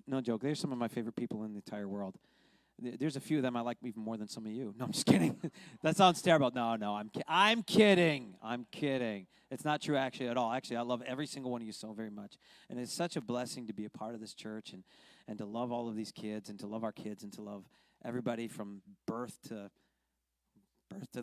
no joke. They're some of my favorite people in the entire world. There's a few of them I like even more than some of you. No, I'm just kidding. That sounds terrible. No, I'm kidding. I'm kidding. It's not true actually at all. Actually, I love every single one of you so very much. And it's such a blessing to be a part of this church and to love all of these kids and to love our kids and to love everybody from birth to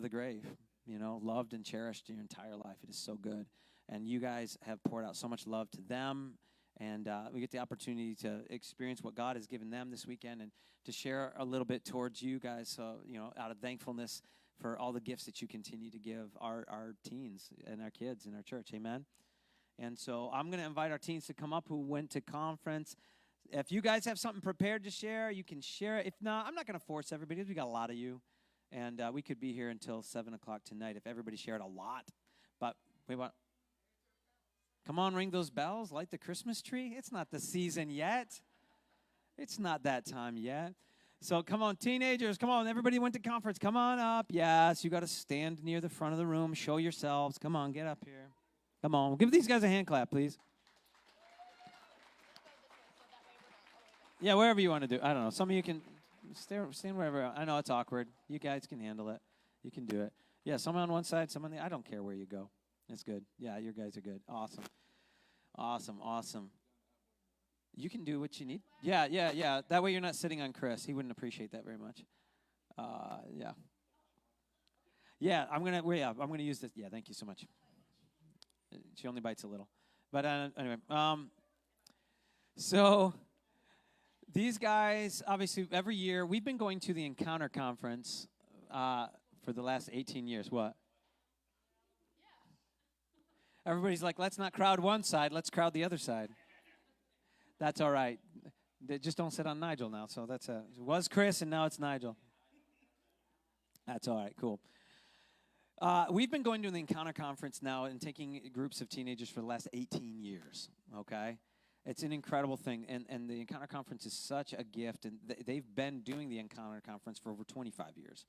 the grave. Loved and cherished your entire life. It is so good. And you guys have poured out so much love to them. And we get the opportunity to experience what God has given them this weekend and to share a little bit towards you guys. So, out of thankfulness for all the gifts that you continue to give our teens and our kids in our church. Amen. And so I'm going to invite our teens to come up who went to conference. If you guys have something prepared to share, you can share it. If not, I'm not going to force everybody. We got a lot of you. And we could be here until 7 o'clock tonight if everybody shared a lot. But we want... Come on, ring those bells, light the Christmas tree. It's not the season yet. It's not that time yet. So come on, teenagers, come on. Everybody went to conference. Come on up. Yes, you got to stand near the front of the room. Show yourselves. Come on, get up here. Come on. Give these guys a hand clap, please. Yeah, wherever you want to do. I don't know. Some of you can stand wherever. I know it's awkward. You guys can handle it. You can do it. Yeah, some on one side, some on the... I don't care where you go. It's good. Yeah, you guys are good. Awesome. Awesome. You can do what you need. Yeah. That way you're not sitting on Chris. He wouldn't appreciate that very much. Yeah. Yeah, I'm gonna use this. Yeah, thank you so much. She only bites a little. But anyway, so these guys, obviously, every year, we've been going to the Encounter Conference for the last 18 years. What? Everybody's like, let's not crowd one side, let's crowd the other side. That's all right. They just don't sit on Nigel now. So it was Chris, and now it's Nigel. That's all right, cool. We've been going to the Encounter Conference now and taking groups of teenagers for the last 18 years, okay? It's an incredible thing, and the Encounter Conference is such a gift, and they've been doing the Encounter Conference for over 25 years.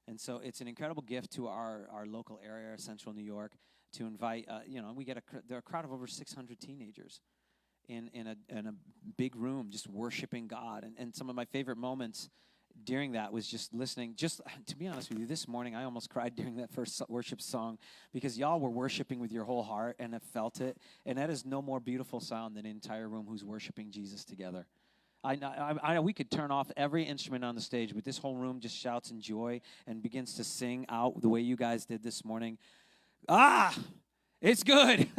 And so it's an incredible gift to our local area, Central New York, to invite, we get a crowd of over 600 teenagers in a big room just worshiping God. And some of my favorite moments during that was just listening. Just to be honest with you, this morning I almost cried during that first worship song because y'all were worshiping with your whole heart and have felt it. And that is no more beautiful sound than an entire room who's worshiping Jesus together. I know we could turn off every instrument on the stage, but this whole room just shouts in joy and begins to sing out the way you guys did this morning. It's good.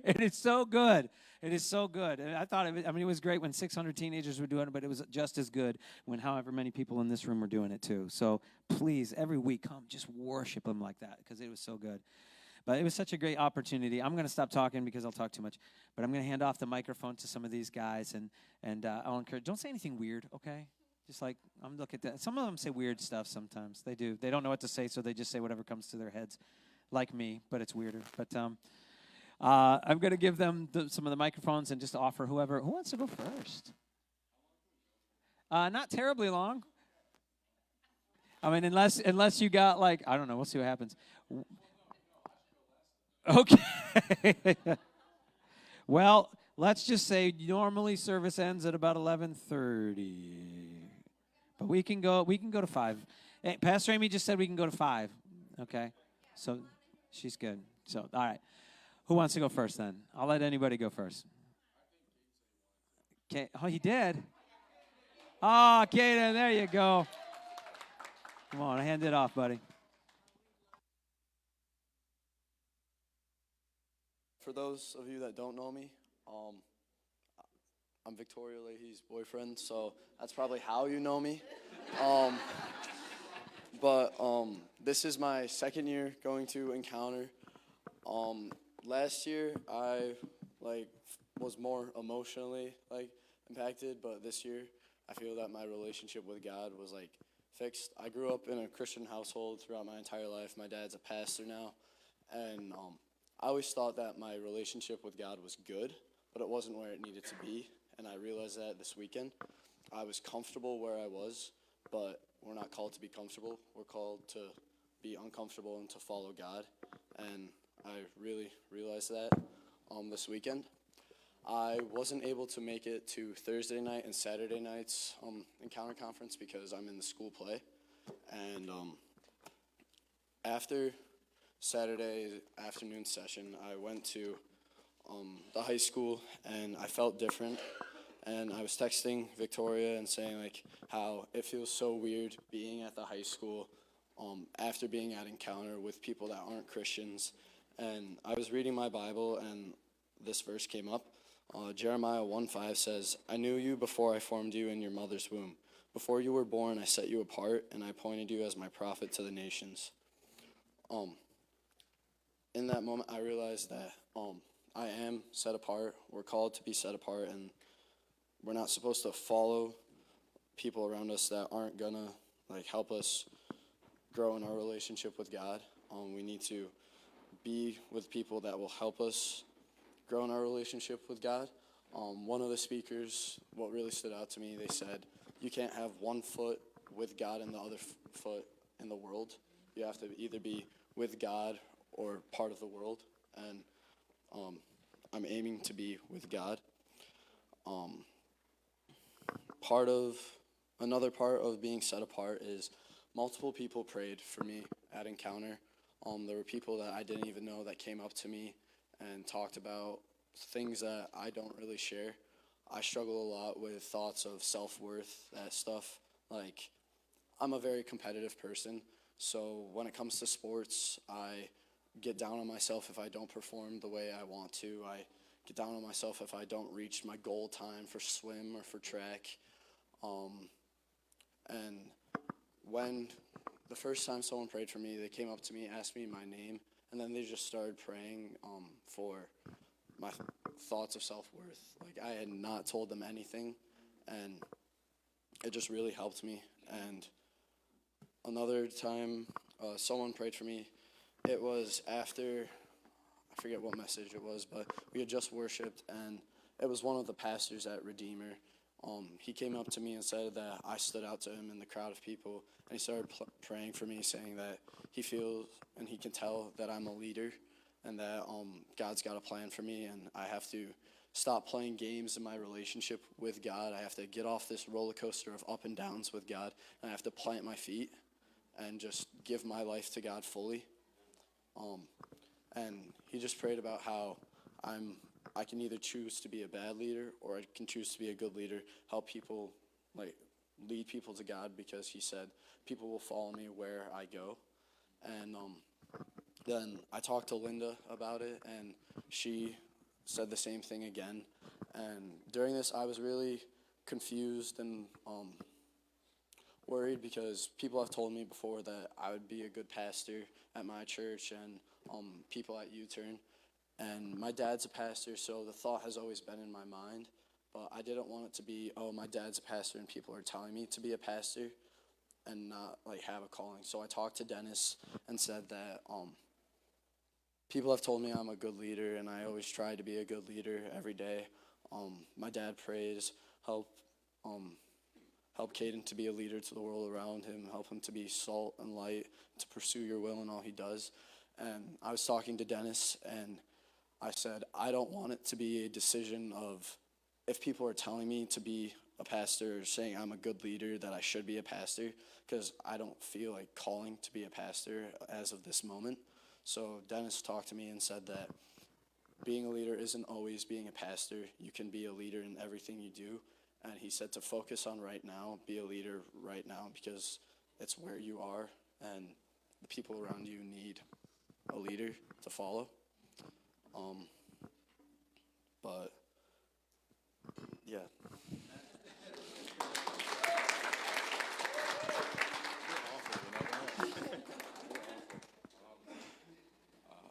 It is so good. It is so good. And I thought it was great when 600 teenagers were doing it, but it was just as good when however many people in this room were doing it too. So please, every week, come just worship them like that because it was so good. But it was such a great opportunity. I'm going to stop talking because I'll talk too much. But I'm going to hand off the microphone to some of these guys, and I'll encourage. Don't say anything weird, okay? Just like, I'm looking at that. Some of them say weird stuff sometimes. They do. They don't know what to say, so they just say whatever comes to their heads, like me, but it's weirder. But I'm going to give them some of the microphones and just offer who wants to go first. Not terribly long. I mean, unless you got like, I don't know. We'll see what happens. Okay. Well, let's just say normally service ends at about 11:30. But we can go to 5. Hey, Pastor Amy just said we can go to 5. Okay. So she's good. So all right. Who wants to go first then? I'll let anybody go first. Okay. Oh, he did? Oh, Kaden, there you go. Come on, hand it off, buddy. For those of you that don't know me, I'm Victoria Leahy's boyfriend, so that's probably how you know me. But this is my second year going to Encounter. Last year I was more emotionally impacted, but this year I feel that my relationship with God was fixed. I grew up in a Christian household throughout my entire life. My dad's a pastor now, and I always thought that my relationship with God was good, but it wasn't where it needed to be, and I realized that this weekend. I was comfortable where I was, but we're not called to be comfortable. We're called to be uncomfortable and to follow God, and I really realized that this weekend. I wasn't able to make it to Thursday night and Saturday nights encounter conference because I'm in the school play. And after Saturday afternoon session, I went to the high school, and I felt different. And I was texting Victoria and saying like how it feels so weird being at the high school after being at Encounter with people that aren't Christians. And I was reading my Bible, and this verse came up. Jeremiah 1:5 says, "I knew you before I formed you in your mother's womb. Before you were born, I set you apart, and I appointed you as my prophet to the nations." In that moment, I realized that I am set apart. We're called to be set apart, and we're not supposed to follow people around us that aren't gonna help us grow in our relationship with God. We need to be with people that will help us grow in our relationship with God. One of the speakers, what really stood out to me, they said, you can't have one foot with God and the other foot in the world. You have to either be with God or part of the world. And I'm aiming to be with God. Another part of being set apart is multiple people prayed for me at Encounter. There were people that I didn't even know that came up to me and talked about things that I don't really share. I struggle a lot with thoughts of self-worth, that stuff. I'm a very competitive person, so when it comes to sports, I get down on myself if I don't perform the way I want to. I get down on myself if I don't reach my goal time for swim or for track. And when the first time someone prayed for me, they came up to me, asked me my name, and then they just started praying for my thoughts of self-worth. I had not told them anything, and it just really helped me. And another time, someone prayed for me. It was after, I forget what message it was, but we had just worshiped, and it was one of the pastors at Redeemer. He came up to me and said that I stood out to him in the crowd of people, and he started praying for me, saying that he feels and he can tell that I'm a leader and that God's got a plan for me, and I have to stop playing games in my relationship with God. I have to get off this roller coaster of up and downs with God, and I have to plant my feet and just give my life to God fully. And he just prayed about how I can either choose to be a bad leader or I can choose to be a good leader, help people, lead people to God, because he said people will follow me where I go. And then I talked to Linda about it, and she said the same thing again. And during this, I was really confused and worried because people have told me before that I would be a good pastor at my church and people at U-Turn. And my dad's a pastor, so the thought has always been in my mind. But I didn't want it to be, oh, my dad's a pastor and people are telling me to be a pastor and not have a calling. So I talked to Dennis and said that people have told me I'm a good leader, and I always try to be a good leader every day. My dad prays, help Caden to be a leader to the world around him, help him to be salt and light, to pursue your will in all he does. And I was talking to Dennis, and I said, I don't want it to be a decision of if people are telling me to be a pastor or saying I'm a good leader that I should be a pastor, because I don't feel like calling to be a pastor as of this moment. So Dennis talked to me and said that being a leader isn't always being a pastor. You can be a leader in everything you do. And he said to focus on right now, be a leader right now, because it's where you are and the people around you need a leader to follow. But yeah.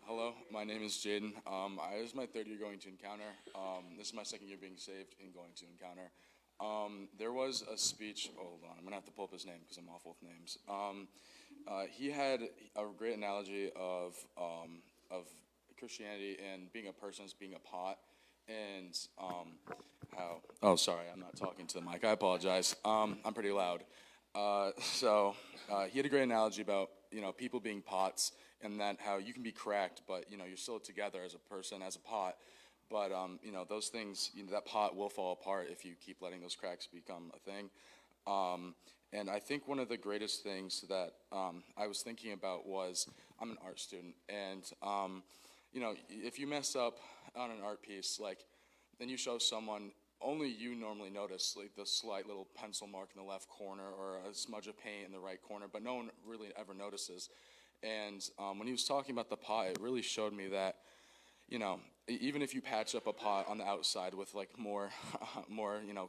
Hello, my name is Jaden. This is my third year going to Encounter. This is my second year being saved and going to Encounter. There was a speech, hold on, I'm going to have to pull up his name because I'm awful with names. He had a great analogy of Christianity and being a person as being a pot, and oh, sorry, I'm not talking to the mic. I apologize. I'm pretty loud. He had a great analogy about, people being pots, and that how you can be cracked, but, you're still together as a person, as a pot. But those things, that pot will fall apart if you keep letting those cracks become a thing. And I think one of the greatest things that I was thinking about was, I'm an art student, and if you mess up on an art piece, like, then you show someone, only you normally notice, like, the slight little pencil mark in the left corner or a smudge of paint in the right corner, but no one really ever notices. And when he was talking about the pot, it really showed me that, even if you patch up a pot on the outside with like more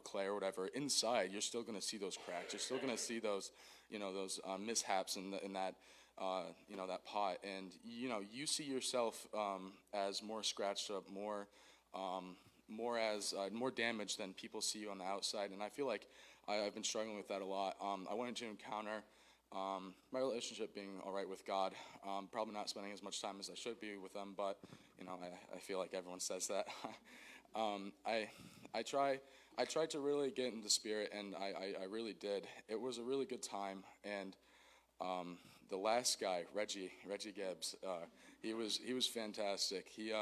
clay or whatever, inside you're still going to see those cracks. You're still going to see those, those mishaps in that, that pot. And, you see yourself as more scratched up, more damaged than people see you on the outside. And I feel like I've been struggling with that a lot. I went into Encounter, my relationship being all right with God, probably not spending as much time as I should be with them, but I feel like everyone says that. I tried to really get in the spirit, and I really did. It was a really good time, and the last guy, Reggie Gibbs, he was fantastic. He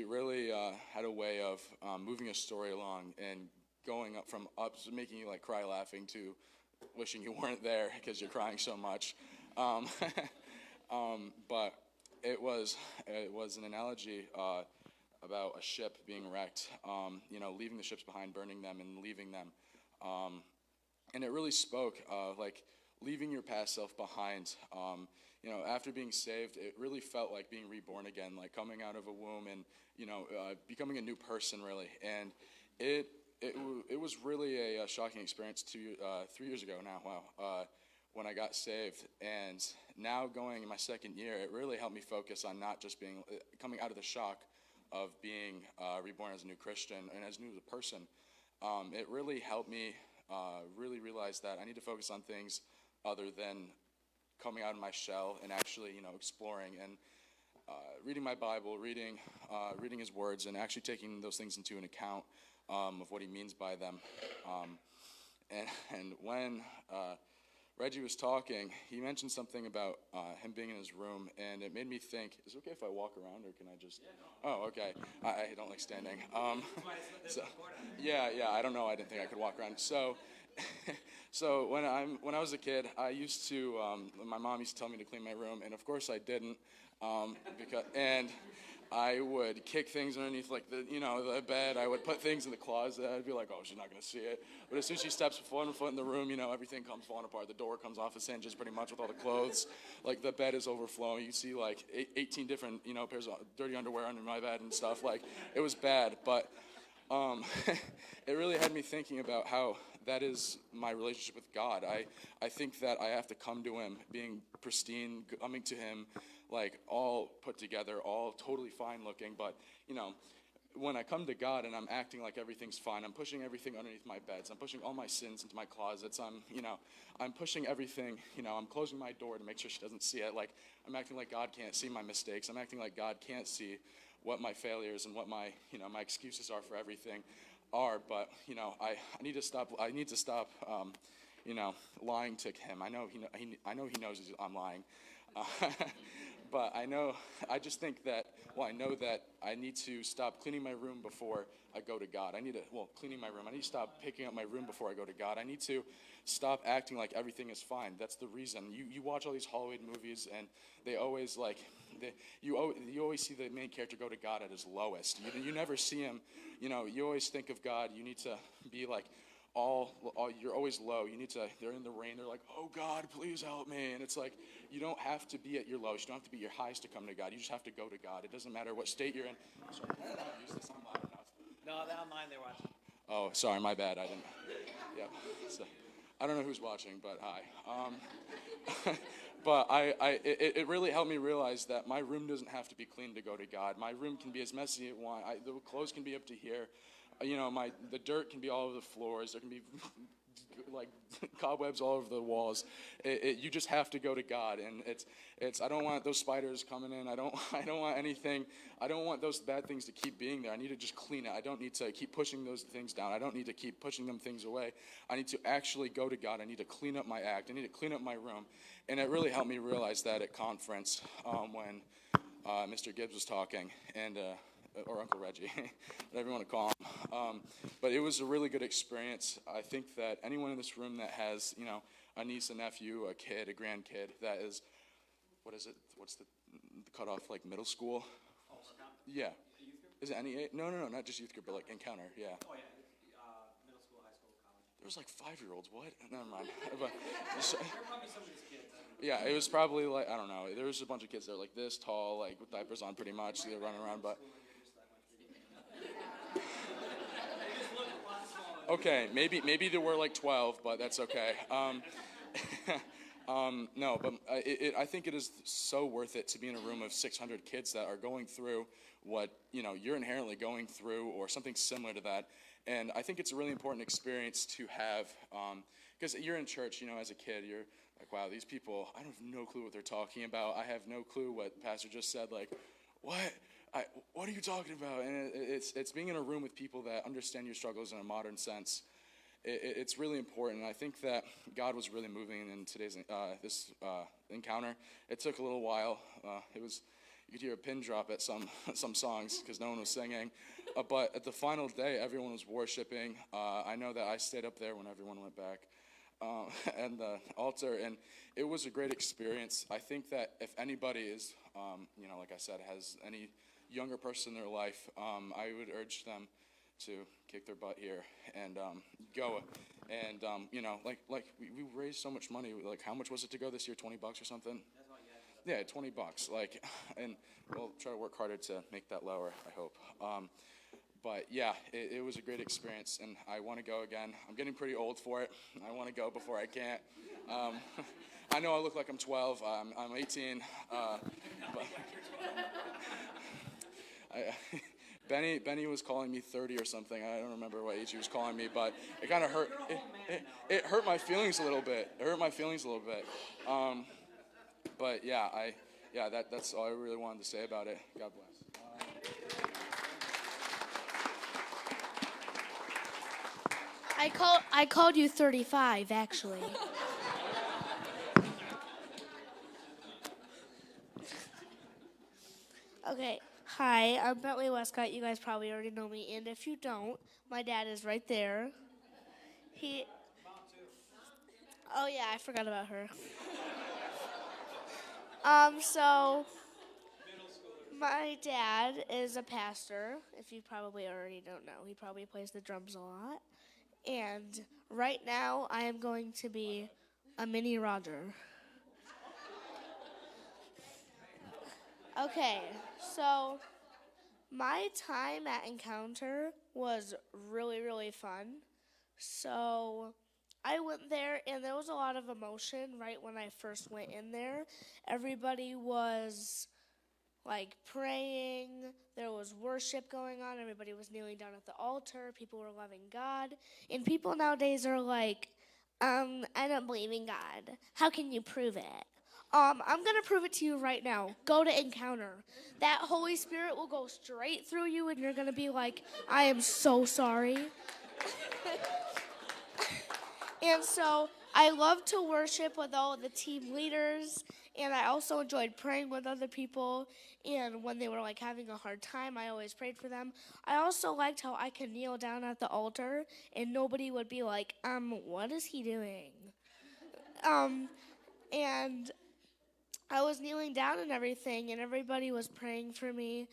really had a way of moving a story along and going up from making you like cry laughing to wishing you weren't there because you're crying so much. But it was an analogy about a ship being wrecked, leaving the ships behind, burning them, and leaving them. And it really spoke like leaving your past self behind. After being saved, it really felt like being reborn again, like coming out of a womb and becoming a new person, really. And it was really a shocking experience 3 years ago now. Wow. When I got saved, and now going in my second year, it really helped me focus on not just coming out of the shock of being reborn as a new Christian and as new as a person. It really helped me really realize that I need to focus on things other than coming out of my shell and actually, exploring and reading my Bible, reading His words, and actually taking those things into an account of what He means by them. And when Reggie was talking, he mentioned something about him being in his room, and it made me think, is it okay if I walk around, or can I just... Yeah, no. Oh, okay. I don't like standing. Yeah, I don't know. I didn't think I could walk around. So when I was a kid, I used to... my mom used to tell me to clean my room, and of course I didn't. And I would kick things underneath, like the bed. I would put things in the closet. I'd be like, oh, she's not going to see it. But as soon as she steps one foot in the room, everything comes falling apart. The door comes off its hinges pretty much with all the clothes. Like, the bed is overflowing. You see, like, 18 different, pairs of dirty underwear under my bed and stuff. Like, it was bad. But it really had me thinking about how that is my relationship with God. I think that I have to come to Him being pristine, coming to Him like all put together, all totally fine looking, but when I come to God and I'm acting like everything's fine, I'm pushing everything underneath my beds, I'm pushing all my sins into my closets, I'm pushing everything, I'm closing my door to make sure she doesn't see it, like I'm acting like God can't see my mistakes, I'm acting like God can't see what my failures and what my my excuses are for everything are, but I need to stop lying to Him. I know He knows I'm lying. But I know that I need to stop cleaning my room before I go to God. Cleaning my room. I need to stop picking up my room before I go to God. I need to stop acting like everything is fine. That's the reason. You watch all these Hollywood movies, and they always you always see the main character go to God at his lowest. You never see him, you always think of God, you need to be like, you're always low. They're in the rain. They're like, oh, God, please help me. And it's like, you don't have to be at your lowest. You don't have to be at your highest to come to God. You just have to go to God. It doesn't matter what state you're in. Sorry, I don't use this. I'm loud enough. No, they're online. They're watching. Oh, sorry, my bad. I didn't. Yeah. So, I don't know who's watching, but hi. But it really helped me realize that my room doesn't have to be clean to go to God. My room can be as messy as it wants. The clothes can be up to here. The dirt can be all over the floors. There can be like cobwebs all over the walls. You just have to go to God, and it's. I don't want those spiders coming in. I don't want anything. I don't want those bad things to keep being there. I need to just clean it. I don't need to keep pushing those things down. I don't need to keep pushing them things away. I need to actually go to God. I need to clean up my act. I need to clean up my room, and it really helped me realize that at conference when Mr. Gibbs was talking, and or Uncle Reggie, whatever you want to call him. But it was a really good experience. I think that anyone in this room that has, a niece, a nephew, a kid, a grandkid, that is, what's the cutoff, like middle school? Yeah. Is it any age? No, not just youth group, but like Encounter, yeah. Oh, yeah. Middle school, high school, college. There was like 5-year-olds, what? Never mind. But, There were probably some of these kids. yeah, it was probably like, I don't know, there was a bunch of kids that were like this tall, like with diapers on pretty much, they were running around, but... Okay, maybe there were like 12, but that's okay. No, but I think it is so worth it to be in a room of 600 kids that are going through what, you're inherently going through or something similar to that. And I think it's a really important experience to have, because you're in church, as a kid, you're like, wow, these people, I have no clue what they're talking about. I have no clue what the pastor just said. Like, what? What are you talking about? And it's being in a room with people that understand your struggles in a modern sense. It's really important. And I think that God was really moving in today's this encounter. It took a little while. You could hear a pin drop at some songs because no one was singing. But at the final day, everyone was worshiping. I know that I stayed up there when everyone went back. And the altar, and it was a great experience. I think that if anybody is, like I said, has any younger person in their life, I would urge them to kick their butt here and go. And like we raised so much money. Like, how much was it to go this year? $20 or something? Yeah, $20. Like, and we'll try to work harder to make that lower, I hope. But yeah, it was a great experience, and I want to go again. I'm getting pretty old for it. I want to go before I can't. I know I look like I'm 12. I'm 18. But Benny was calling me 30 or something. I don't remember what age he was calling me, but it kind of hurt. It hurt my feelings a little bit. But yeah, that's all I really wanted to say about it. God bless. I called you 35, actually. Okay, hi, I'm Bentley Westcott. You guys probably already know me, and if you don't, my dad is right there. Oh yeah, I forgot about her. So my dad is a pastor. If you probably already don't know, he probably plays the drums a lot. And right now, I am going to be a mini Roger. Okay, so my time at Encounter was really, really fun. So I went there, and there was a lot of emotion right when I first went in there. Everybody was like praying, there was worship going on, everybody was kneeling down at the altar, people were loving God, and people nowadays are like, I don't believe in God. How can you prove it? I'm going to prove it to you right now. Go to Encounter. That Holy Spirit will go straight through you, and you're going to be like, I am so sorry. And so I love to worship with all of the team leaders, and I also enjoyed praying with other people. And when they were like having a hard time, I always prayed for them. I also liked how I could kneel down at the altar, and nobody would be like, what is he doing? And I was kneeling down and everything, and everybody was praying for me.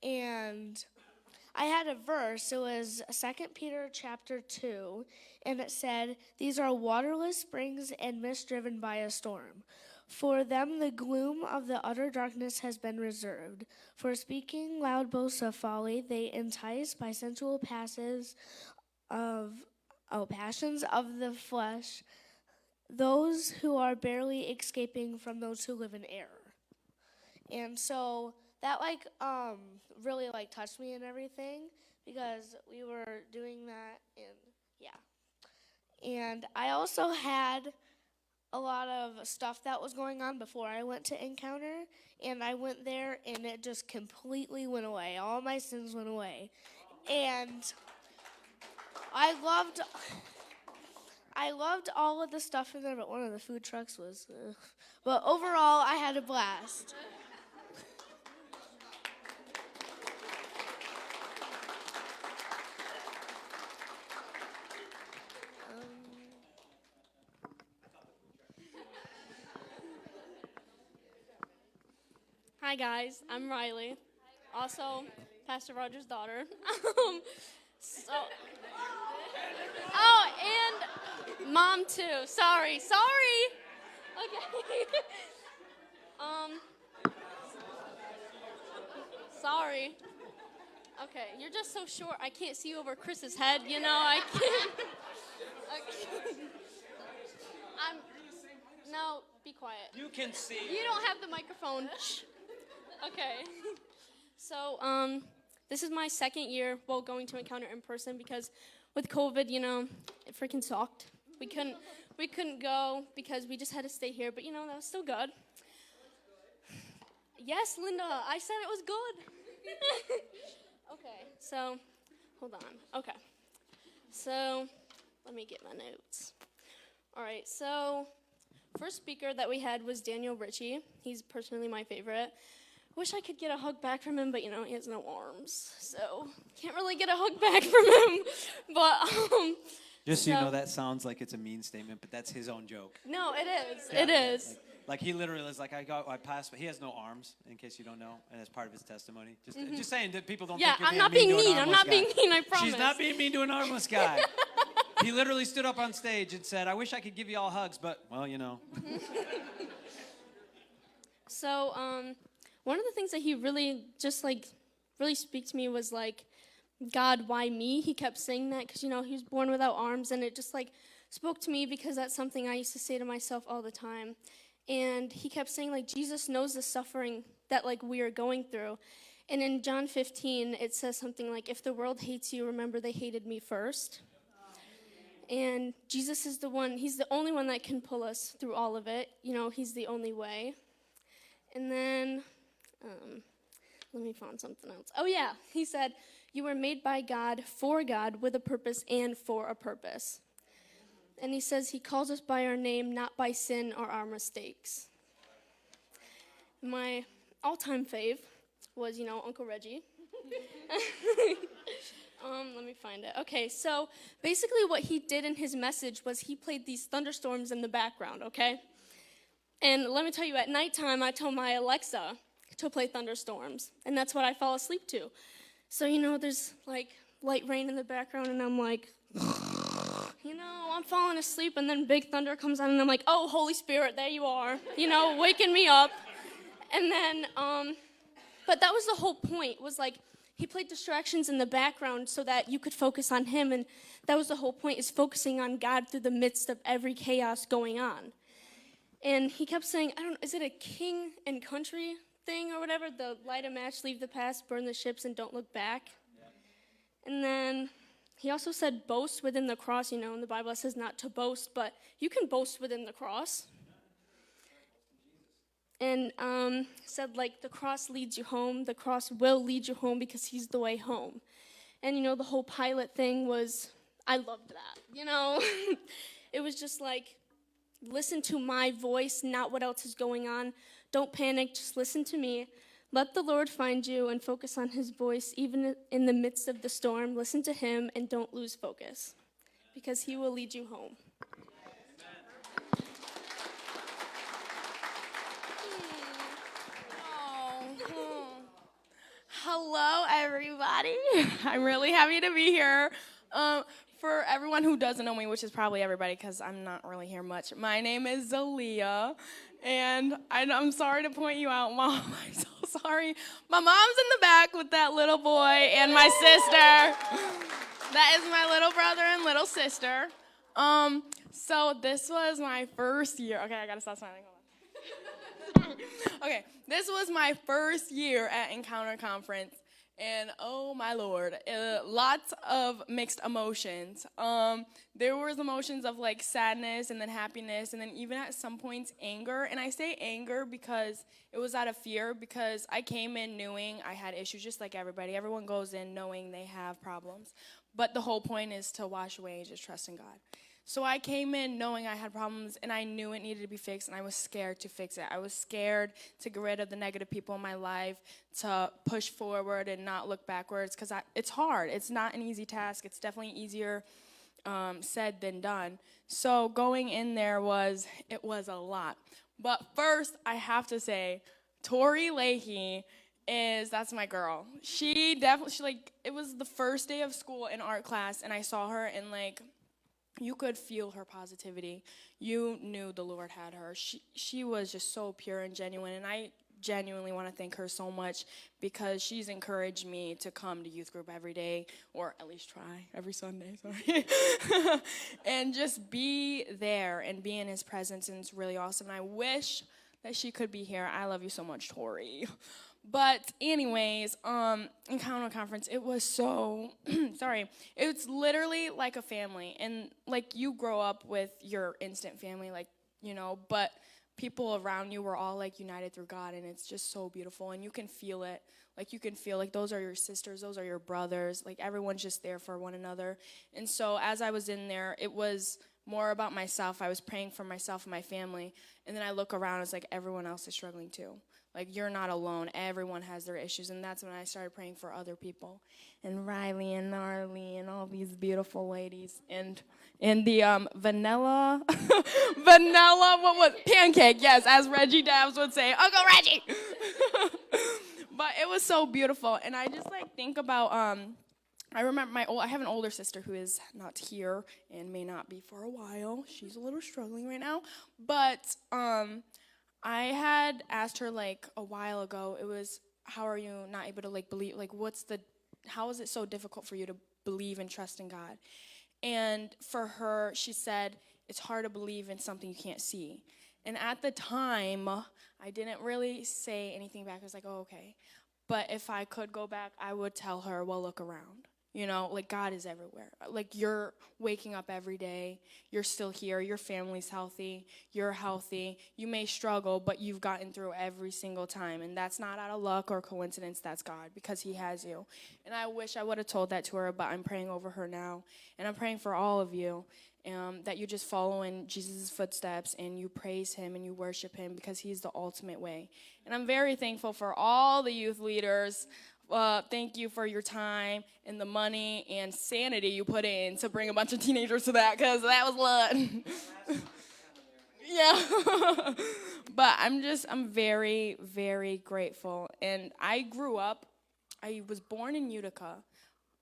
And I had a verse. It was 2 Peter chapter 2, and it said, "These are waterless springs and mist driven by a storm. For them the gloom of the utter darkness has been reserved. For speaking loud boasts of folly, they entice by sensual passions of the flesh those who are barely escaping from those who live in error." And so that really touched me and everything, because we were doing that, and yeah. And I also had a lot of stuff that was going on before I went to Encounter, and I went there and it just completely went away. All my sins went away. And I loved all of the stuff in there, but one of the food trucks was but overall I had a blast. Hi guys, I'm Riley, also Pastor Roger's daughter. So, oh, and mom too. Sorry. Okay. Sorry. Okay, you're just so short. I can't see over Chris's head. I can't. Okay. No, be quiet. You can see. You don't have the microphone. Shh. Okay. So, this is my second year, going to Encounter in person because with COVID, it freaking sucked. We couldn't go because we just had to stay here, but that was still good. Yes, Linda, I said it was good. Okay, so, hold on. Okay. So, let me get my notes. All right, so first speaker that we had was Daniel Ritchie. He's personally my favorite. Wish I could get a hug back from him, but he has no arms, so can't really get a hug back from him. But just so you know, that sounds like it's a mean statement, but that's his own joke. No, it is. Yeah, it is. Like he literally is like, I passed, but he has no arms, in case you don't know, and that's part of his testimony. Just saying that people don't think you're I'm not being mean. I'm not being mean, I promise. She's not being mean to an armless guy. He literally stood up on stage and said, I wish I could give you all hugs, but, well, So, one of the things that he really really speak to me was God, why me? He kept saying that because, he was born without arms, and it just spoke to me because that's something I used to say to myself all the time. And he kept saying Jesus knows the suffering that we are going through. And in John 15, it says something if the world hates you, remember they hated me first. And Jesus is he's the only one that can pull us through all of it. He's the only way. And then, let me find something else. Oh yeah, he said, you were made by God, for God, with a purpose and for a purpose. And he says he calls us by our name, not by sin or our mistakes. My all-time fave was, Uncle Reggie. Let me find it. Okay, so basically what he did in his message was he played these thunderstorms in the background, okay? And let me tell you, at nighttime, I told my Alexa to play thunderstorms, and that's what I fall asleep to. So, there's light rain in the background, and I'm I'm falling asleep, and then big thunder comes on, and I'm like, oh, Holy Spirit, there you are, waking me up. And then, but that was the whole point, was he played distractions in the background so that you could focus on him, and that was the whole point, is focusing on God through the midst of every chaos going on. And he kept saying, is it a king and country thing or whatever? The light a match, leave the past, burn the ships, and don't look back. Yeah. And then he also said boast within the cross. In the Bible it says not to boast, but you can boast within the cross. And said the cross leads you home. The cross will lead you home because he's the way home. And the whole Pilate thing was, I loved that. It was just listen to my voice, not what else is going on. Don't panic, just listen to me. Let the Lord find you and focus on his voice, even in the midst of the storm. Listen to him and don't lose focus, because he will lead you home. Hello, everybody. I'm really happy to be here. For everyone who doesn't know me, which is probably everybody because I'm not really here much, my name is Zalia, and I'm sorry to point you out, Mom. I'm so sorry. My mom's in the back with that little boy and my sister. That is my little brother and little sister. So this was my first year. Okay, I gotta stop smiling. Hold on. Okay, this was my first year at Encounter Conference. And oh my Lord, lots of mixed emotions. There was emotions of sadness and then happiness and then even at some points anger. And I say anger because it was out of fear, because I came in knowing I had issues just like everybody. Everyone goes in knowing they have problems. But the whole point is to wash away and just trust in God. So I came in knowing I had problems, and I knew it needed to be fixed, and I was scared to fix it. I was scared to get rid of the negative people in my life, to push forward and not look backwards, because it's hard. It's not an easy task. It's definitely easier said than done. So going in there was a lot. But first, I have to say, Tori Leahy that's my girl. She like, it was the first day of school in art class, and I saw her, and like, you could feel her positivity. You knew the Lord had her. She was just so pure and genuine, and I genuinely want to thank her so much because she's encouraged me to come to youth group every day, or at least try every Sunday, sorry. And just be there and be in his presence, and it's really awesome. And I wish that she could be here. I love you so much, Tori. But anyways, Encounter Conference, it was so, sorry, it's literally like a family. And like, you grow up with your instant family, like, but people around you were all like united through God, and it's just so beautiful. And you can feel it. Like, you can feel like those are your sisters, those are your brothers. Like, everyone's just there for one another. And so as I was in there, it was more about myself. I was praying for myself and my family. And then I look around, it's like everyone else is struggling too. Like, you're not alone. Everyone has their issues. And that's when I started praying for other people. And Riley and Gnarly and all these beautiful ladies. And the vanilla, what was pancake, yes, as Reggie Dabbs would say, Uncle Reggie. But it was so beautiful. And I just like think about, I remember I have an older sister who is not here and may not be for a while. She's a little struggling right now. But I had asked her like a while ago, it was, how are you not able to like believe, like how is it so difficult for you to believe and trust in God? And for her, she said, it's hard to believe in something you can't see. And at the time, I didn't really say anything back. I was like, oh, okay. But if I could go back, I would tell her, well, look around. Like, God is everywhere. Like, you're waking up every day. You're still here. Your family's healthy. You're healthy. You may struggle, but you've gotten through every single time. And that's not out of luck or coincidence. That's God, because he has you. And I wish I would have told that to her, but I'm praying over her now. And I'm praying for all of you, that you just follow in Jesus' footsteps and you praise him and you worship him, because he's the ultimate way. And I'm very thankful for all the youth leaders. Thank you for your time and the money and sanity you put in to bring a bunch of teenagers to that, because that was a lot. Yeah. But I'm very, very grateful. And I was born in Utica,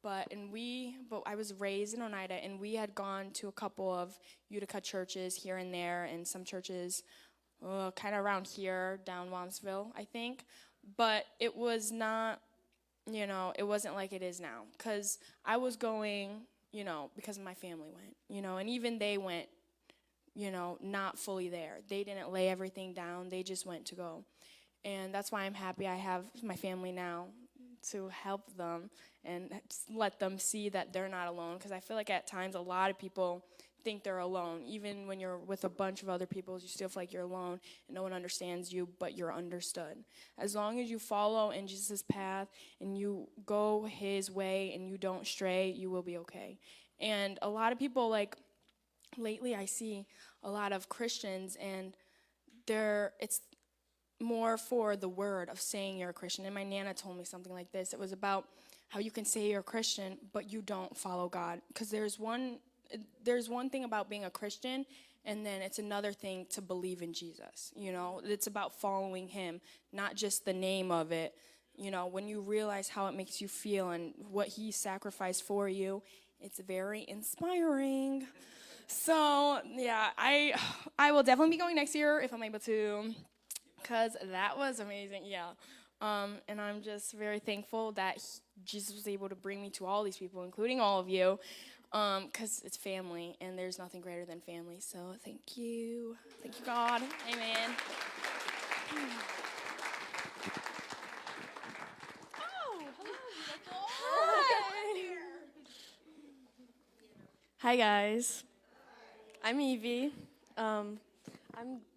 but I was raised in Oneida, and we had gone to a couple of Utica churches here and there, and some churches kind of around here, down Wamsville, I think. But it was not, it wasn't like it is now, because I was going, because my family went, and even they went, not fully there. They didn't lay everything down. They just went to go. And that's why I'm happy I have my family now to help them and let them see that they're not alone, because I feel like at times a lot of people think they're alone. Even when you're with a bunch of other people, you still feel like you're alone and no one understands you, but you're understood. As long as you follow in Jesus' path and you go his way and you don't stray, you will be okay. And a lot of people, like, lately I see a lot of Christians, and it's more for the word of saying you're a Christian. And my Nana told me something like this. It was about how you can say you're a Christian, but you don't follow God. Because there's one thing about being a Christian, and then it's another thing to believe in Jesus. It's about following him, not just the name of it. When you realize how it makes you feel and what he sacrificed for you, it's very inspiring. So, yeah, I will definitely be going next year if I'm able to, because that was amazing, yeah. And I'm just very thankful that Jesus was able to bring me to all these people, including all of you, because it's family, and there's nothing greater than family. So thank you. Thank you, God. Amen. Hi guys, I'm Evie. I'm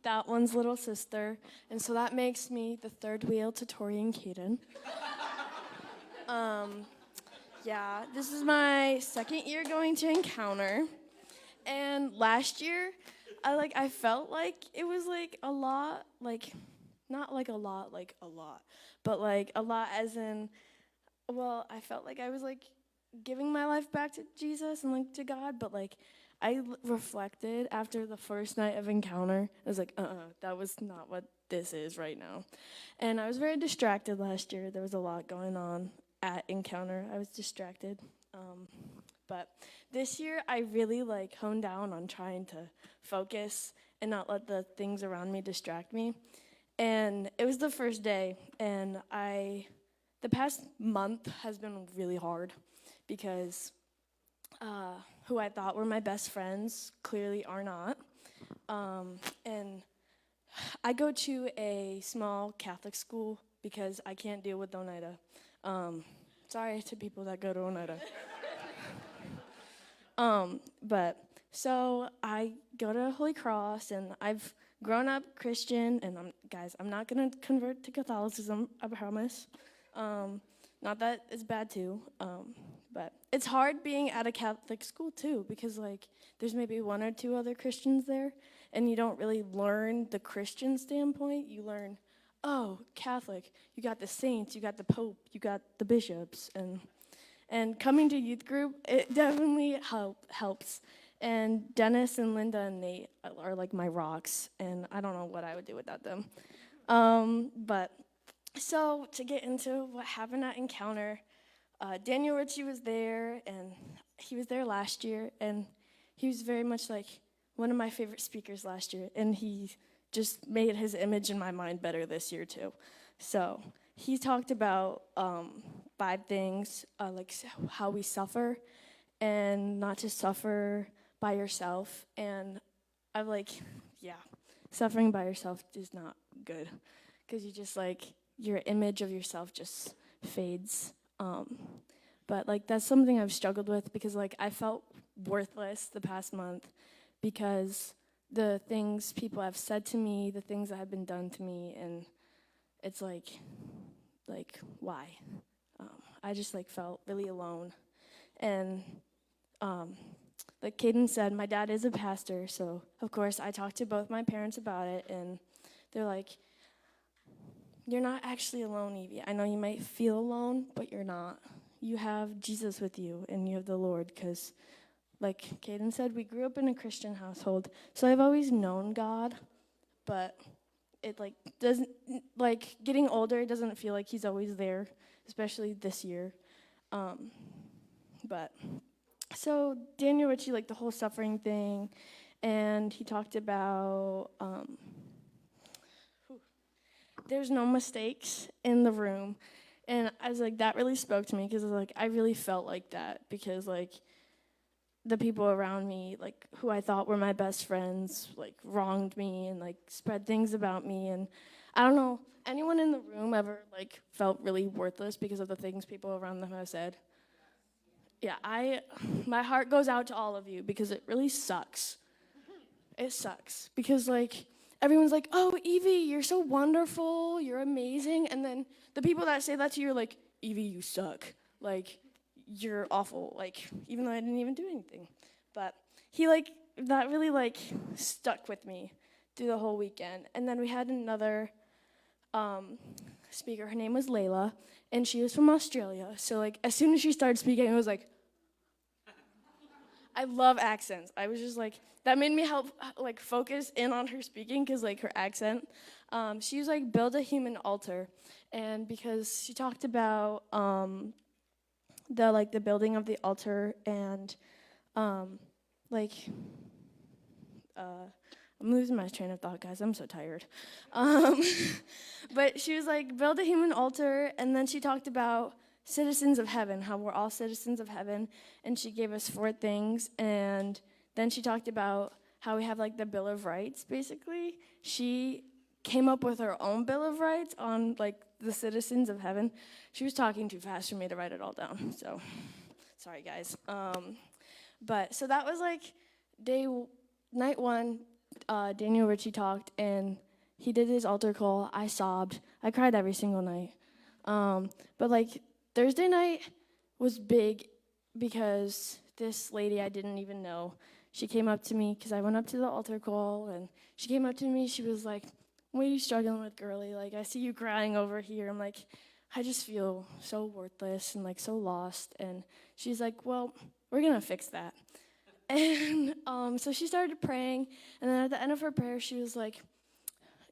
that one's little sister, and so that makes me the third wheel to Tori and Kaden. Yeah, this is my second year going to Encounter, and last year, I felt like it was like a lot, like not like a lot, but like a lot as in, well, I felt like I was like giving my life back to Jesus and like to God, but like I reflected after the first night of Encounter. I was like, that was not what this is right now. And I was very distracted last year. There was a lot going on at Encounter. I was distracted. But this year, I really honed down on trying to focus and not let the things around me distract me. And it was the first day, and the past month has been really hard because who I thought were my best friends clearly are not. And I go to a small Catholic school because I can't deal with Oneida. Sorry to people that go to Oneida. But so I go to Holy Cross, and I've grown up Christian, and I'm not gonna convert to Catholicism, I promise. Not that it's bad too, but it's hard being at a Catholic school too, because there's maybe one or two other Christians there, and you don't really learn the Christian standpoint. You learn, oh, Catholic, you got the saints, you got the Pope, you got the bishops, and coming to youth group, it definitely helps. And Dennis and Linda and Nate are my rocks, and I don't know what I would do without them. But so to get into what happened at Encounter, Daniel Ritchie was there, and he was there last year, and he was very much one of my favorite speakers last year, and he just made his image in my mind better this year too. So he talked about 5 things, how we suffer, and not to suffer by yourself. And I'm suffering by yourself is not good, because you just your image of yourself just fades. But that's something I've struggled with, because I felt worthless the past month because the things people have said to me, the things that have been done to me, and it's why? I just felt really alone. And like Caden said, my dad is a pastor, so of course I talked to both my parents about it, and they're like, you're not actually alone, Evie. I know you might feel alone, but you're not. You have Jesus with you, and you have the Lord, because like Caden said, we grew up in a Christian household, so I've always known God, but it doesn't, getting older, it doesn't feel like he's always there, especially this year. But so Daniel Ritchie, the whole suffering thing, and he talked about there's no mistakes in the room. And I was that really spoke to me, because I really felt like that, because the people around me, who I thought were my best friends, wronged me and spread things about me. And I don't know, anyone in the room ever felt really worthless because of the things people around them have said? Yeah, my heart goes out to all of you, because it really sucks. It sucks because everyone's oh, Evie, you're so wonderful, you're amazing, and then the people that say that to you are Evie, you suck, you're awful, even though I didn't even do anything. But he that really stuck with me through the whole weekend. And then we had another speaker. Her name was Layla, and she was from Australia. So as soon as she started speaking, I was I love accents. I was just that made me help focus in on her speaking, because her accent. She was build a human altar, and because she talked about the building of the altar, and I'm losing my train of thought, guys. I'm so tired. But she was build a human altar, and then she talked about citizens of heaven, how we're all citizens of heaven, and she gave us 4 things. And then she talked about how we have the Bill of Rights, basically. She came up with her own Bill of Rights on the citizens of heaven. She was talking too fast for me to write it all down, so sorry, guys. But so that was night 1. Daniel Ritchie talked, and he did his altar call. I sobbed. I cried every single night. But Thursday night was big, because this lady I didn't even know, she came up to me, because I went up to the altar call, and she came up to me. She was what are you struggling with, girly? I see you crying over here. I'm I just feel so worthless and so lost. And she's well, we're gonna fix that. And so she started praying, and then at the end of her prayer, she was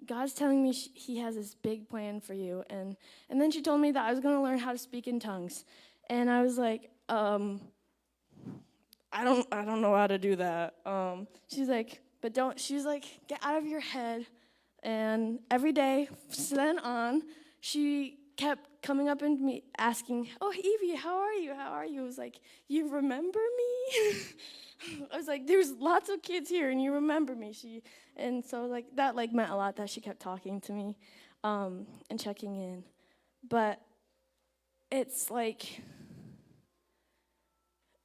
God's telling me he has this big plan for you. And then she told me that I was going to learn how to speak in tongues. And I was like, I don't know how to do that. She's like, she's like, get out of your head. And every day, from then on, she kept coming up and me asking, oh, Evie, how are you? How are you? I was like, you remember me? I was like, there's lots of kids here, and you remember me. And so like that like meant a lot that she kept talking to me and checking in. But it's like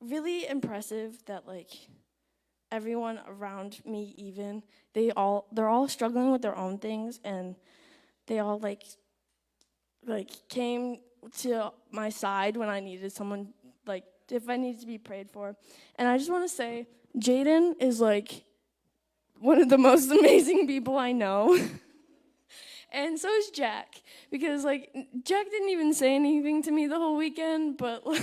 really impressive that like everyone around me even they're all struggling with their own things, and they all like came to my side when I needed someone, like if I needed to be prayed for. And I just want to say Jaden is like one of the most amazing people I know. And so is Jack, because like Jack didn't even say anything to me the whole weekend, but like,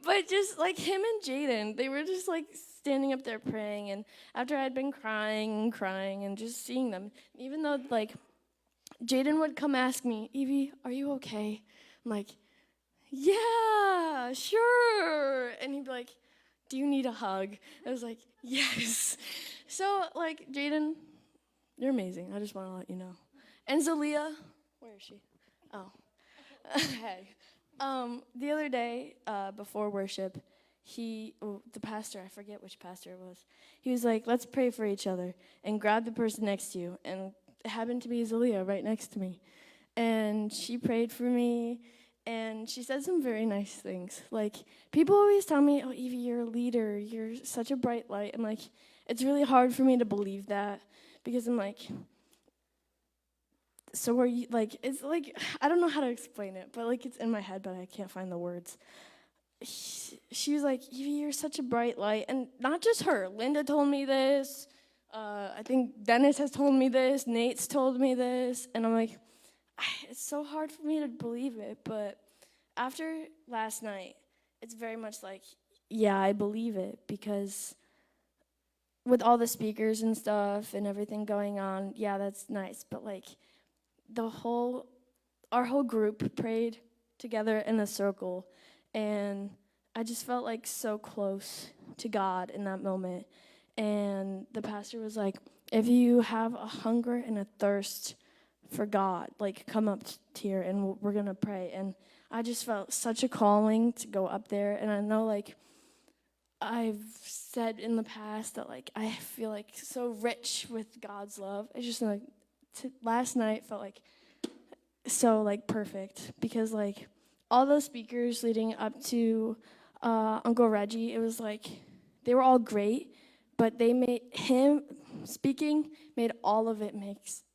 but just like him and Jaden, they were just like standing up there praying. And after I'd been crying and just seeing them, even though like Jaden would come ask me, Evie, are you okay? I'm like, yeah, sure. And he'd be like, do you need a hug? I was like, yes. So, like, Jaden, you're amazing. I just want to let you know. And Zalia, where is she? Oh, hey. The other day, before worship, the pastor, I forget which pastor it was, he was like, let's pray for each other, and grab the person next to you. And it happened to be Zalia right next to me. And she prayed for me, and she said some very nice things. Like, people always tell me, oh, Evie, you're a leader. You're such a bright light. I'm like, it's really hard for me to believe that, because I'm like, so are you, like, it's like, I don't know how to explain it, but like it's in my head, but I can't find the words. She was like, Evie, you're such a bright light. And not just her. Linda told me this. I think Dennis has told me this. Nate's told me this. And I'm like, it's so hard for me to believe it. But after last night, it's very much like, yeah, I believe it. Because with all the speakers and stuff and everything going on, yeah, that's nice. But like our whole group prayed together in a circle. And I just felt like so close to God in that moment. And the pastor was like, if you have a hunger and a thirst for God, like come up here and we're going to pray. And I just felt such a calling to go up there. And I know like I've said in the past that like I feel like so rich with God's love. It's just like last night felt like so like perfect, because like all those speakers leading up to Uncle Reggie, it was like they were all great, but they made him speaking made all of it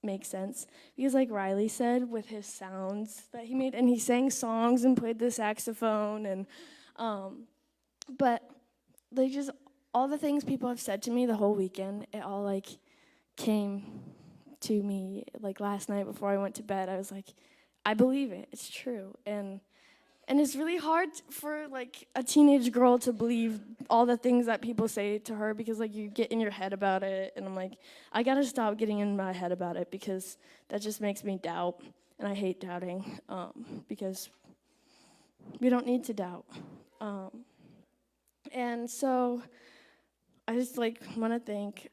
make sense. Because like Riley said, with his sounds that he made, and he sang songs and played the saxophone, and but like just all the things people have said to me the whole weekend, it all like came to me like last night before I went to bed. I was like, I believe it. It's true. And it's really hard for like a teenage girl to believe all the things that people say to her, because like you get in your head about it. And I'm like, I gotta stop getting in my head about it, because that just makes me doubt. And I hate doubting, because we don't need to doubt. And so I just like want to thank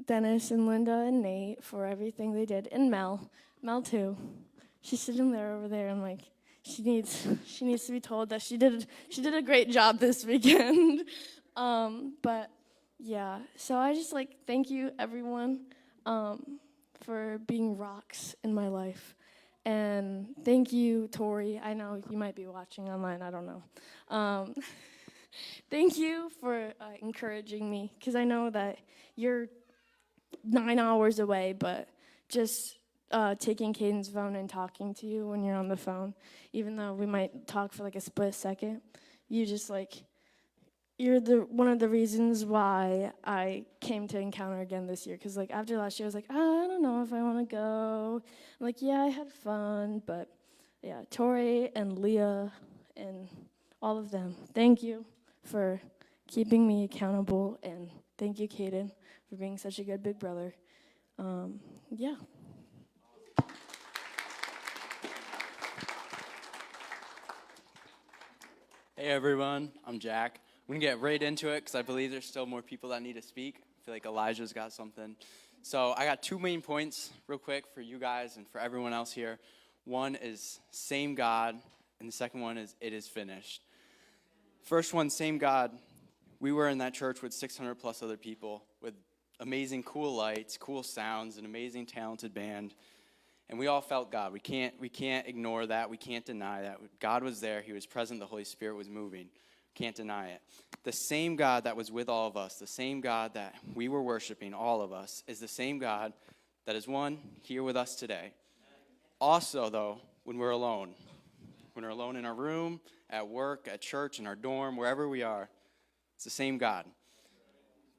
Dennis and Linda and Nate for everything they did, and Mel too. She's sitting there over there, and like she needs to be told that she did a great job this weekend. But yeah, so I just like thank you everyone for being rocks in my life, and thank you Tori. I know you might be watching online. I don't know. Thank you for encouraging me, because I know that you're 9 hours away, but just taking Caden's phone and talking to you when you're on the phone, even though we might talk for like a split second, you're one of the reasons why I came to Encounter again this year. Because like after last year, I was like, I don't know if I want to go. I'm like, yeah, I had fun, but yeah, Tori and Leah and all of them, thank you for keeping me accountable, and thank you, Caden, for being such a good big brother. Yeah. Hey everyone, I'm Jack. I'm going to get right into it because I believe there's still more people that need to speak. I feel like Elijah's got something. So I got 2 main points real quick for you guys and for everyone else here. One is same God, and the second one is it is finished. First one, same God. We were in that church with 600 plus other people with amazing cool lights, cool sounds, an amazing talented band. And we all felt God. We can't ignore that. We can't deny that. God was there. He was present. The Holy Spirit was moving. Can't deny it. The same God that was with all of us, the same God that we were worshiping, all of us, is the same God that is one here with us today. Also, though, when we're alone in our room, at work, at church, in our dorm, wherever we are, it's the same God.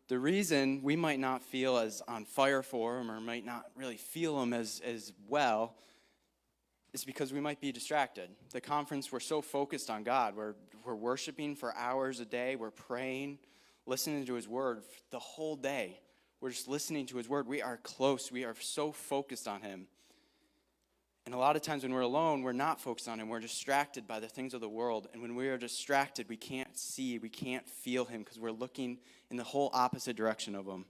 The reason we might not feel as on fire for him or might not really feel him as well is because we might be distracted. The conference, we're so focused on God. We're worshiping for hours a day. We're praying, listening to his word the whole day. We're just listening to his word. We are close. We are so focused on him. And a lot of times when we're alone, we're not focused on him. We're distracted by the things of the world. And when we are distracted, we can't see, we can't feel him because we're looking in the whole opposite direction of him.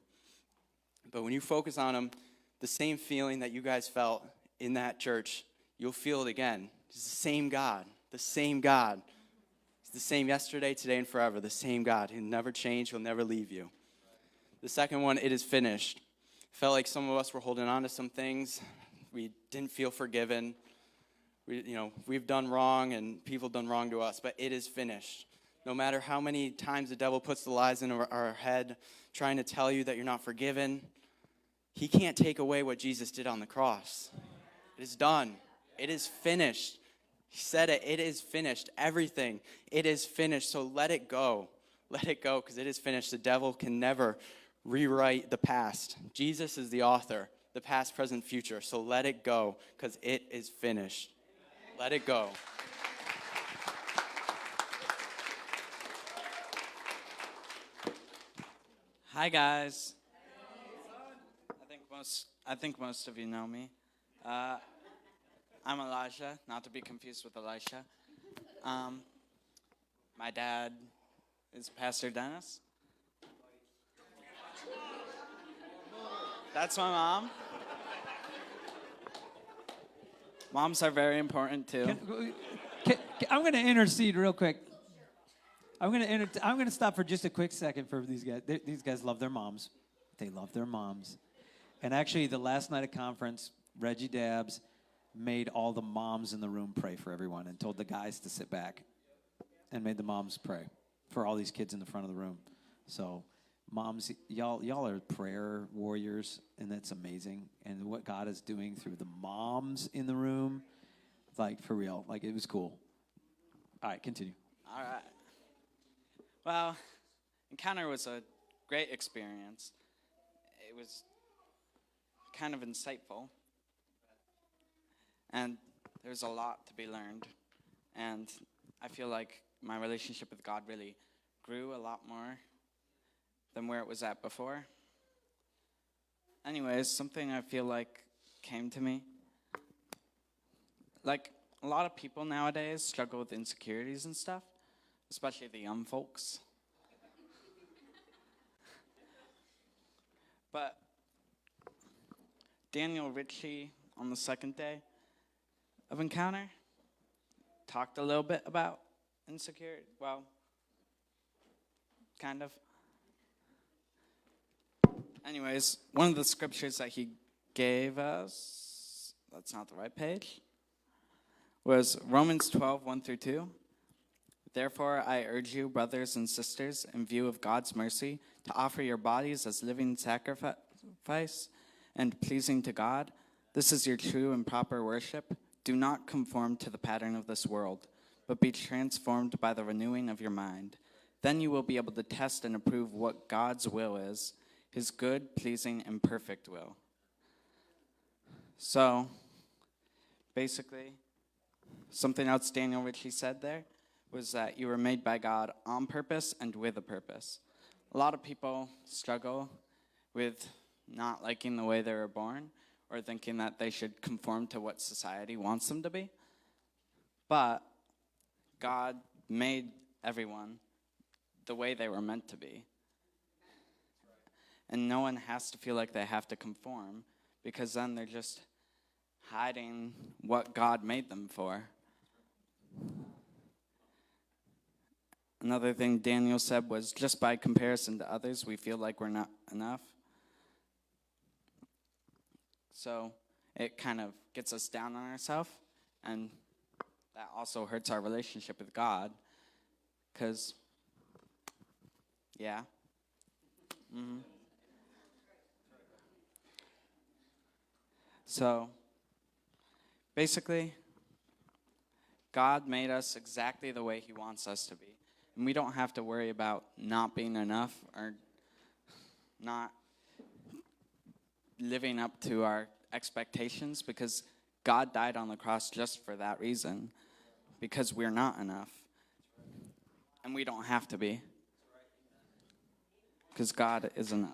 But when you focus on him, the same feeling that you guys felt in that church, you'll feel it again. It's the same God, the same God. It's the same yesterday, today, and forever, the same God. He'll never change, he'll never leave you. The second one, it is finished. Felt like some of us were holding on to some things. We didn't feel forgiven. We've done wrong and people done wrong to us, but it is finished. No matter how many times the devil puts the lies in our head trying to tell you that you're not forgiven, he can't take away what Jesus did on the cross. It is done. It is finished. He said it. It is finished. Everything. It is finished. So let it go. Let it go because it is finished. The devil can never rewrite the past. Jesus is the author. The past, present, future. So let it go because it is finished. Let it go. Hi guys. I think most of you know me. I'm Elijah, not to be confused with Elisha. My dad is Pastor Dennis. That's my mom. Moms are very important too. I'm going to intercede real quick. I'm going to stop for just a quick second for these guys. These guys love their moms. They love their moms. And actually, the last night of conference, Reggie Dabbs made all the moms in the room pray for everyone and told the guys to sit back and made the moms pray for all these kids in the front of the room. So, moms, y'all are prayer warriors, and that's amazing. And what God is doing through the moms in the room, like, for real, like, it was cool. All right, continue. All right. Well, Encounter was a great experience. It was kind of insightful. And there's a lot to be learned. And I feel like my relationship with God really grew a lot more than where it was at before. Anyways, something I feel like came to me. Like, a lot of people nowadays struggle with insecurities and stuff, especially the young folks. But Daniel Ritchie, on the second day of Encounter, talked a little bit about insecurity. Well, kind of. Anyways, one of the scriptures that he gave us, that's not the right page, was Romans 12, 1 through 2. Therefore, I urge you, brothers and sisters, in view of God's mercy, to offer your bodies as living sacrifice and pleasing to God. This is your true and proper worship. Do not conform to the pattern of this world, but be transformed by the renewing of your mind. Then you will be able to test and approve what God's will is, his good, pleasing, and perfect will. So, basically, something else Daniel Ritchie said there was that you were made by God on purpose and with a purpose. A lot of people struggle with not liking the way they were born or thinking that they should conform to what society wants them to be. But God made everyone the way they were meant to be. And no one has to feel like they have to conform, because then they're just hiding what God made them for. Another thing Daniel said was, just by comparison to others, we feel like we're not enough. So it kind of gets us down on ourselves, and that also hurts our relationship with God, because, yeah. Mm-hmm. So, basically, God made us exactly the way he wants us to be. And we don't have to worry about not being enough or not living up to our expectations, because God died on the cross just for that reason, because we're not enough. And we don't have to be, because God is enough.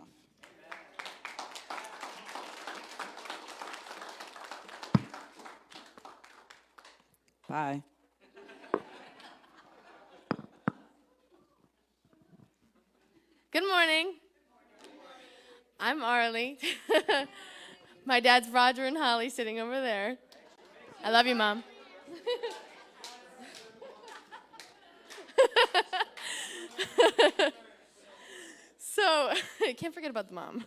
Bye. Good morning. I'm Arlie. My dad's Roger and Holly sitting over there. I love you, Mom. So, can't forget about the mom.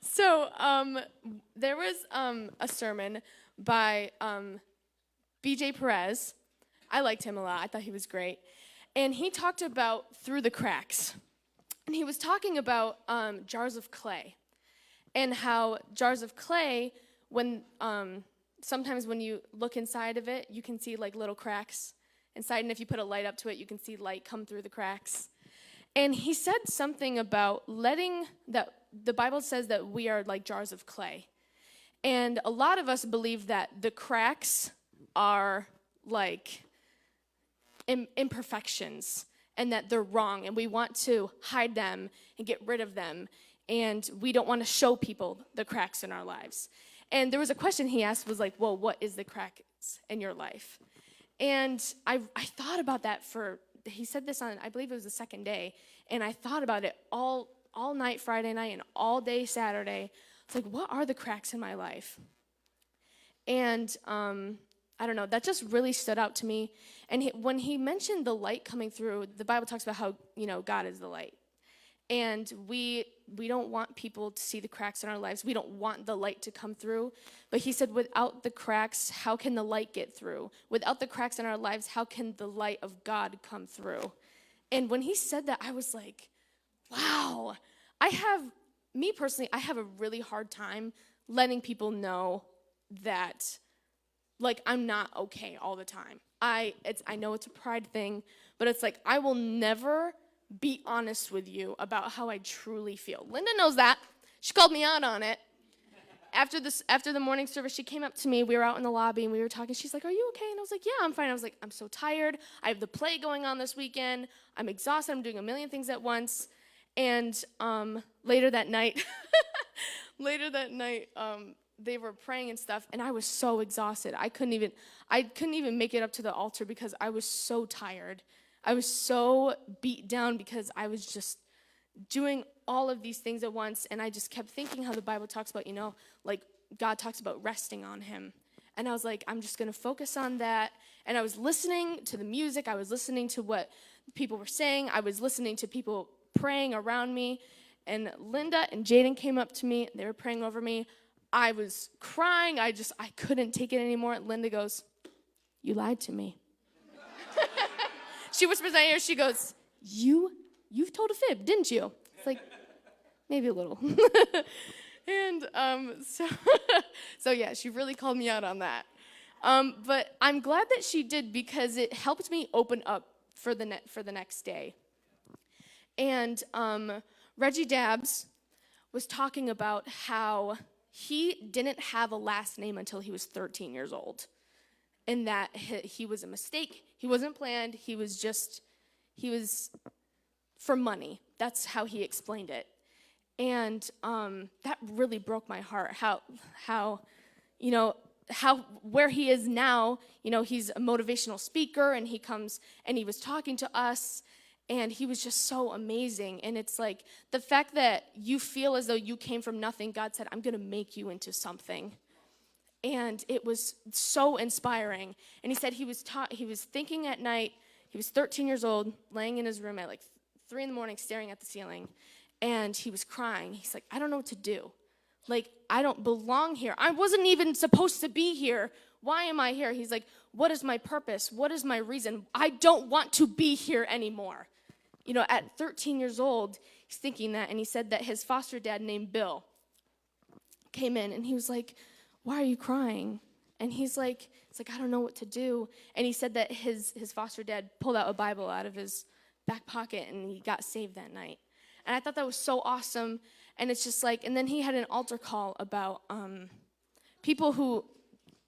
So, there was a sermon by B.J. Perez. I liked him a lot. I thought he was great. And he talked about through the cracks. And he was talking about jars of clay, and how jars of clay, when sometimes when you look inside of it, you can see like little cracks inside. And if you put a light up to it, you can see light come through the cracks. And he said something about letting that the Bible says that we are like jars of clay. And a lot of us believe that the cracks are like imperfections, and that they're wrong, and we want to hide them and get rid of them, and we don't want to show people the cracks in our lives. And there was a question he asked, was like, well, what is the cracks in your life? And I thought about that he said this on, I believe it was the second day, and I thought about it all night Friday night and all day Saturday. It's like, what are the cracks in my life? And I don't know, that just really stood out to me. And when he mentioned the light coming through, the Bible talks about how, God is the light. And we don't want people to see the cracks in our lives. We don't want the light to come through. But he said, without the cracks, how can the light get through? Without the cracks in our lives, how can the light of God come through? And when he said that, I was like, wow. I have a really hard time letting people know that, like, I'm not okay all the time. I know it's a pride thing, but it's like, I will never be honest with you about how I truly feel. Linda knows that. She called me out on it. After the morning service, she came up to me. We were out in the lobby, and we were talking. She's like, are you okay? And I was like, yeah, I'm fine. I was like, I'm so tired. I have the play going on this weekend. I'm exhausted. I'm doing a million things at once. And later that night, they were praying and stuff, and I was so exhausted. I couldn't even make it up to the altar because I was so tired. I was so beat down because I was just doing all of these things at once, and I just kept thinking how the Bible talks about, like God talks about resting on him. And I was like, I'm just going to focus on that. And I was listening to the music. I was listening to what people were saying. I was listening to people praying around me. And Linda and Jaden came up to me. They were praying over me. I was crying. I couldn't take it anymore. Linda goes, you lied to me. She whispers in my ear. She goes, you've told a fib, didn't you? It's like, maybe a little. And so yeah, she really called me out on that. But I'm glad that she did, because it helped me open up for the next day. And Reggie Dabbs was talking about how he didn't have a last name until he was 13 years old. And that he was a mistake. He wasn't planned. He was for money. That's how he explained it. And that really broke my heart, where he is now, he's a motivational speaker, and he comes and he was talking to us, and he was just so amazing. And it's like the fact that you feel as though you came from nothing, God said, I'm going to make you into something. And it was so inspiring. And he said he was thinking at night. He was 13 years old, laying in his room at like 3 a.m, staring at the ceiling, and he was crying. He's like, I don't know what to do. Like, I don't belong here. I wasn't even supposed to be here. Why am I here? He's like, what is my purpose? What is my reason? I don't want to be here anymore. At 13 years old, he's thinking that, and he said that his foster dad named Bill came in, and he was like, why are you crying? And he's like, I don't know what to do. And he said that his foster dad pulled out a Bible out of his back pocket, and he got saved that night. And I thought that was so awesome. And it's just like, and then he had an altar call about people who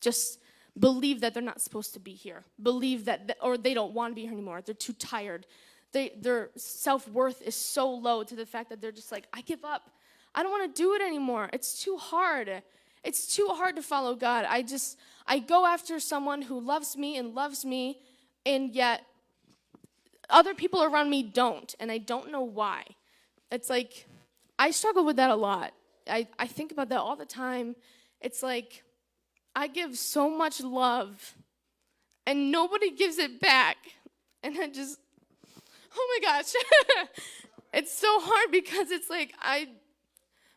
just believe that they're not supposed to be here, believe that, or they don't want to be here anymore. They're too tired. Their self-worth is so low to the fact that they're just like, I give up. I don't want to do it anymore. It's too hard. It's too hard to follow God. I go after someone who loves me, and yet other people around me don't, and I don't know why. It's like, I struggle with that a lot. I think about that all the time. It's like, I give so much love, and nobody gives it back. And oh my gosh. It's so hard because it's like,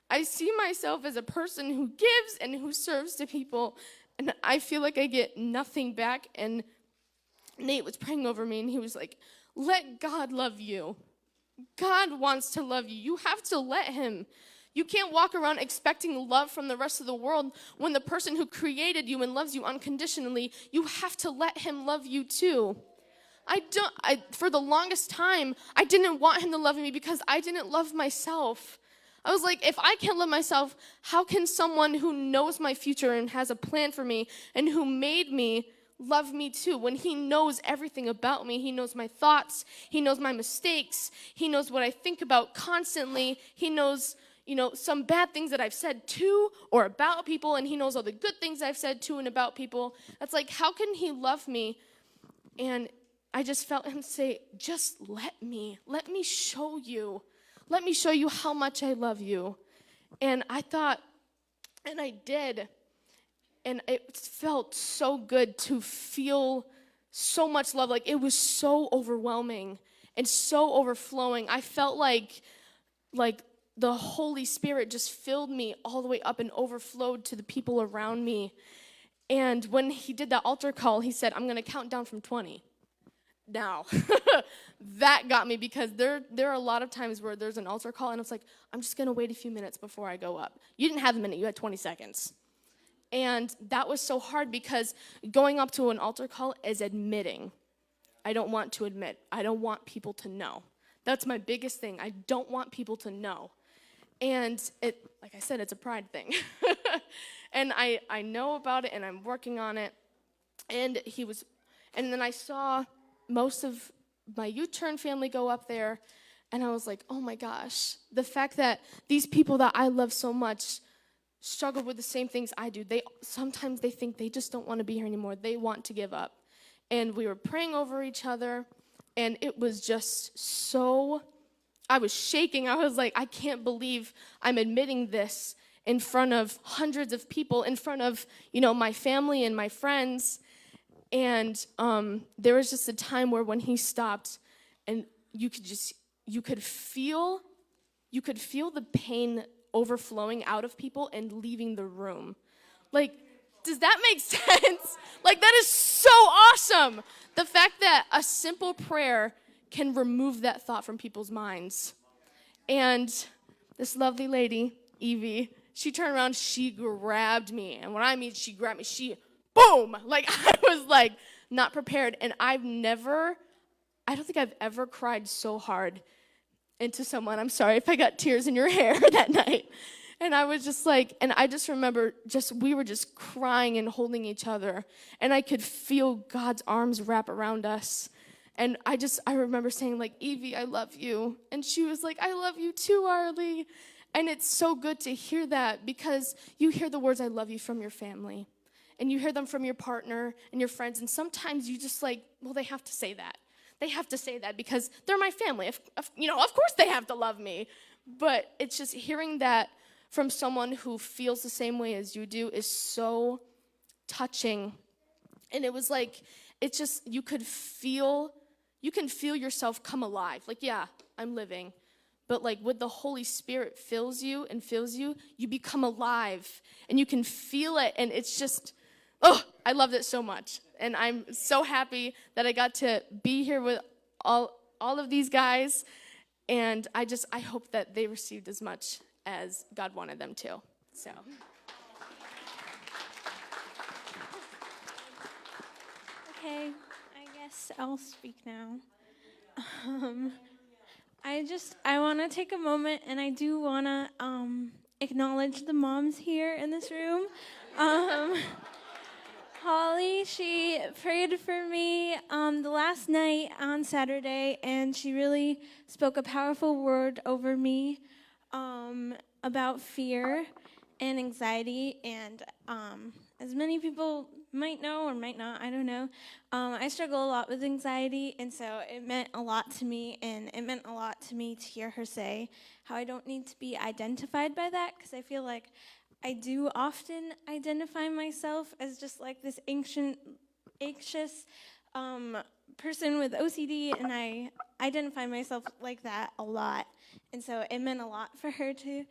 I see myself as a person who gives and who serves to people, and I feel like I get nothing back. And Nate was praying over me, and he was like, let God love you. God wants to love you. You have to let him. You can't walk around expecting love from the rest of the world when the person who created you and loves you unconditionally, you have to let him love you too. For the longest time, I didn't want him to love me because I didn't love myself. I was like, if I can't love myself, how can someone who knows my future and has a plan for me and who made me love me too? When he knows everything about me, he knows my thoughts, he knows my mistakes, he knows what I think about constantly, he knows, some bad things that I've said to or about people, and he knows all the good things I've said to and about people. That's like, how can he love me? And I just felt him say, just let me show you. Let me show you how much I love you. And I thought, and I did. And it felt so good to feel so much love. Like, it was so overwhelming and so overflowing. I felt like the Holy Spirit just filled me all the way up and overflowed to the people around me. And when he did that altar call, he said, I'm going to count down from 20. Now, that got me, because there are a lot of times where there's an altar call, and it's like, I'm just going to wait a few minutes before I go up. You didn't have a minute. You had 20 seconds. And that was so hard, because going up to an altar call is admitting. I don't want to admit. I don't want people to know. That's my biggest thing. I don't want people to know. And like I said, it's a pride thing. And I know about it, and I'm working on it. And then I saw most of my U-turn family go up there, and I was like, oh my gosh, the fact that these people that I love so much struggle with the same things I do. Sometimes they think they just don't want to be here anymore. They want to give up. And we were praying over each other, and it was just so, I was shaking. I was like, I can't believe I'm admitting this in front of hundreds of people, in front of, my family and my friends. And there was just a time where when he stopped, and you could feel the pain overflowing out of people and leaving the room. Like, does that make sense? Like, that is so awesome. The fact that a simple prayer can remove that thought from people's minds. And this lovely lady, Evie, she turned around, she grabbed me. And when I mean she grabbed me, boom! Like, I was like, not prepared. And I don't think I've ever cried so hard into someone. I'm sorry if I got tears in your hair that night. And I was just like, and I just remember we were just crying and holding each other. And I could feel God's arms wrap around us. And I remember saying, like, Evie, I love you. And she was like, I love you too, Arlie. And it's so good to hear that, because you hear the words I love you from your family. And you hear them from your partner and your friends. And sometimes you just like, well, they have to say that. They have to say that because they're my family. Of course they have to love me. But it's just hearing that from someone who feels the same way as you do is so touching. And it was like, it's just, you can feel yourself come alive. Like, yeah, I'm living. But like when the Holy Spirit fills you, you become alive. And you can feel it. And it's just, I loved it so much. And I'm so happy that I got to be here with all of these guys. And I hope that they received as much as God wanted them to. So. Okay, I guess I'll speak now. I want to take a moment, and I do want to acknowledge the moms here in this room. Holly, she prayed for me the last night on Saturday, and she really spoke a powerful word over me about fear and anxiety. And as many people might know or might not, I don't know, I struggle a lot with anxiety, and so it meant a lot to me, and it meant a lot to me to hear her say how I don't need to be identified by that, because I feel like I do often identify myself as just like this anxious person with OCD, and I identify myself like that a lot. And so it meant a lot for her to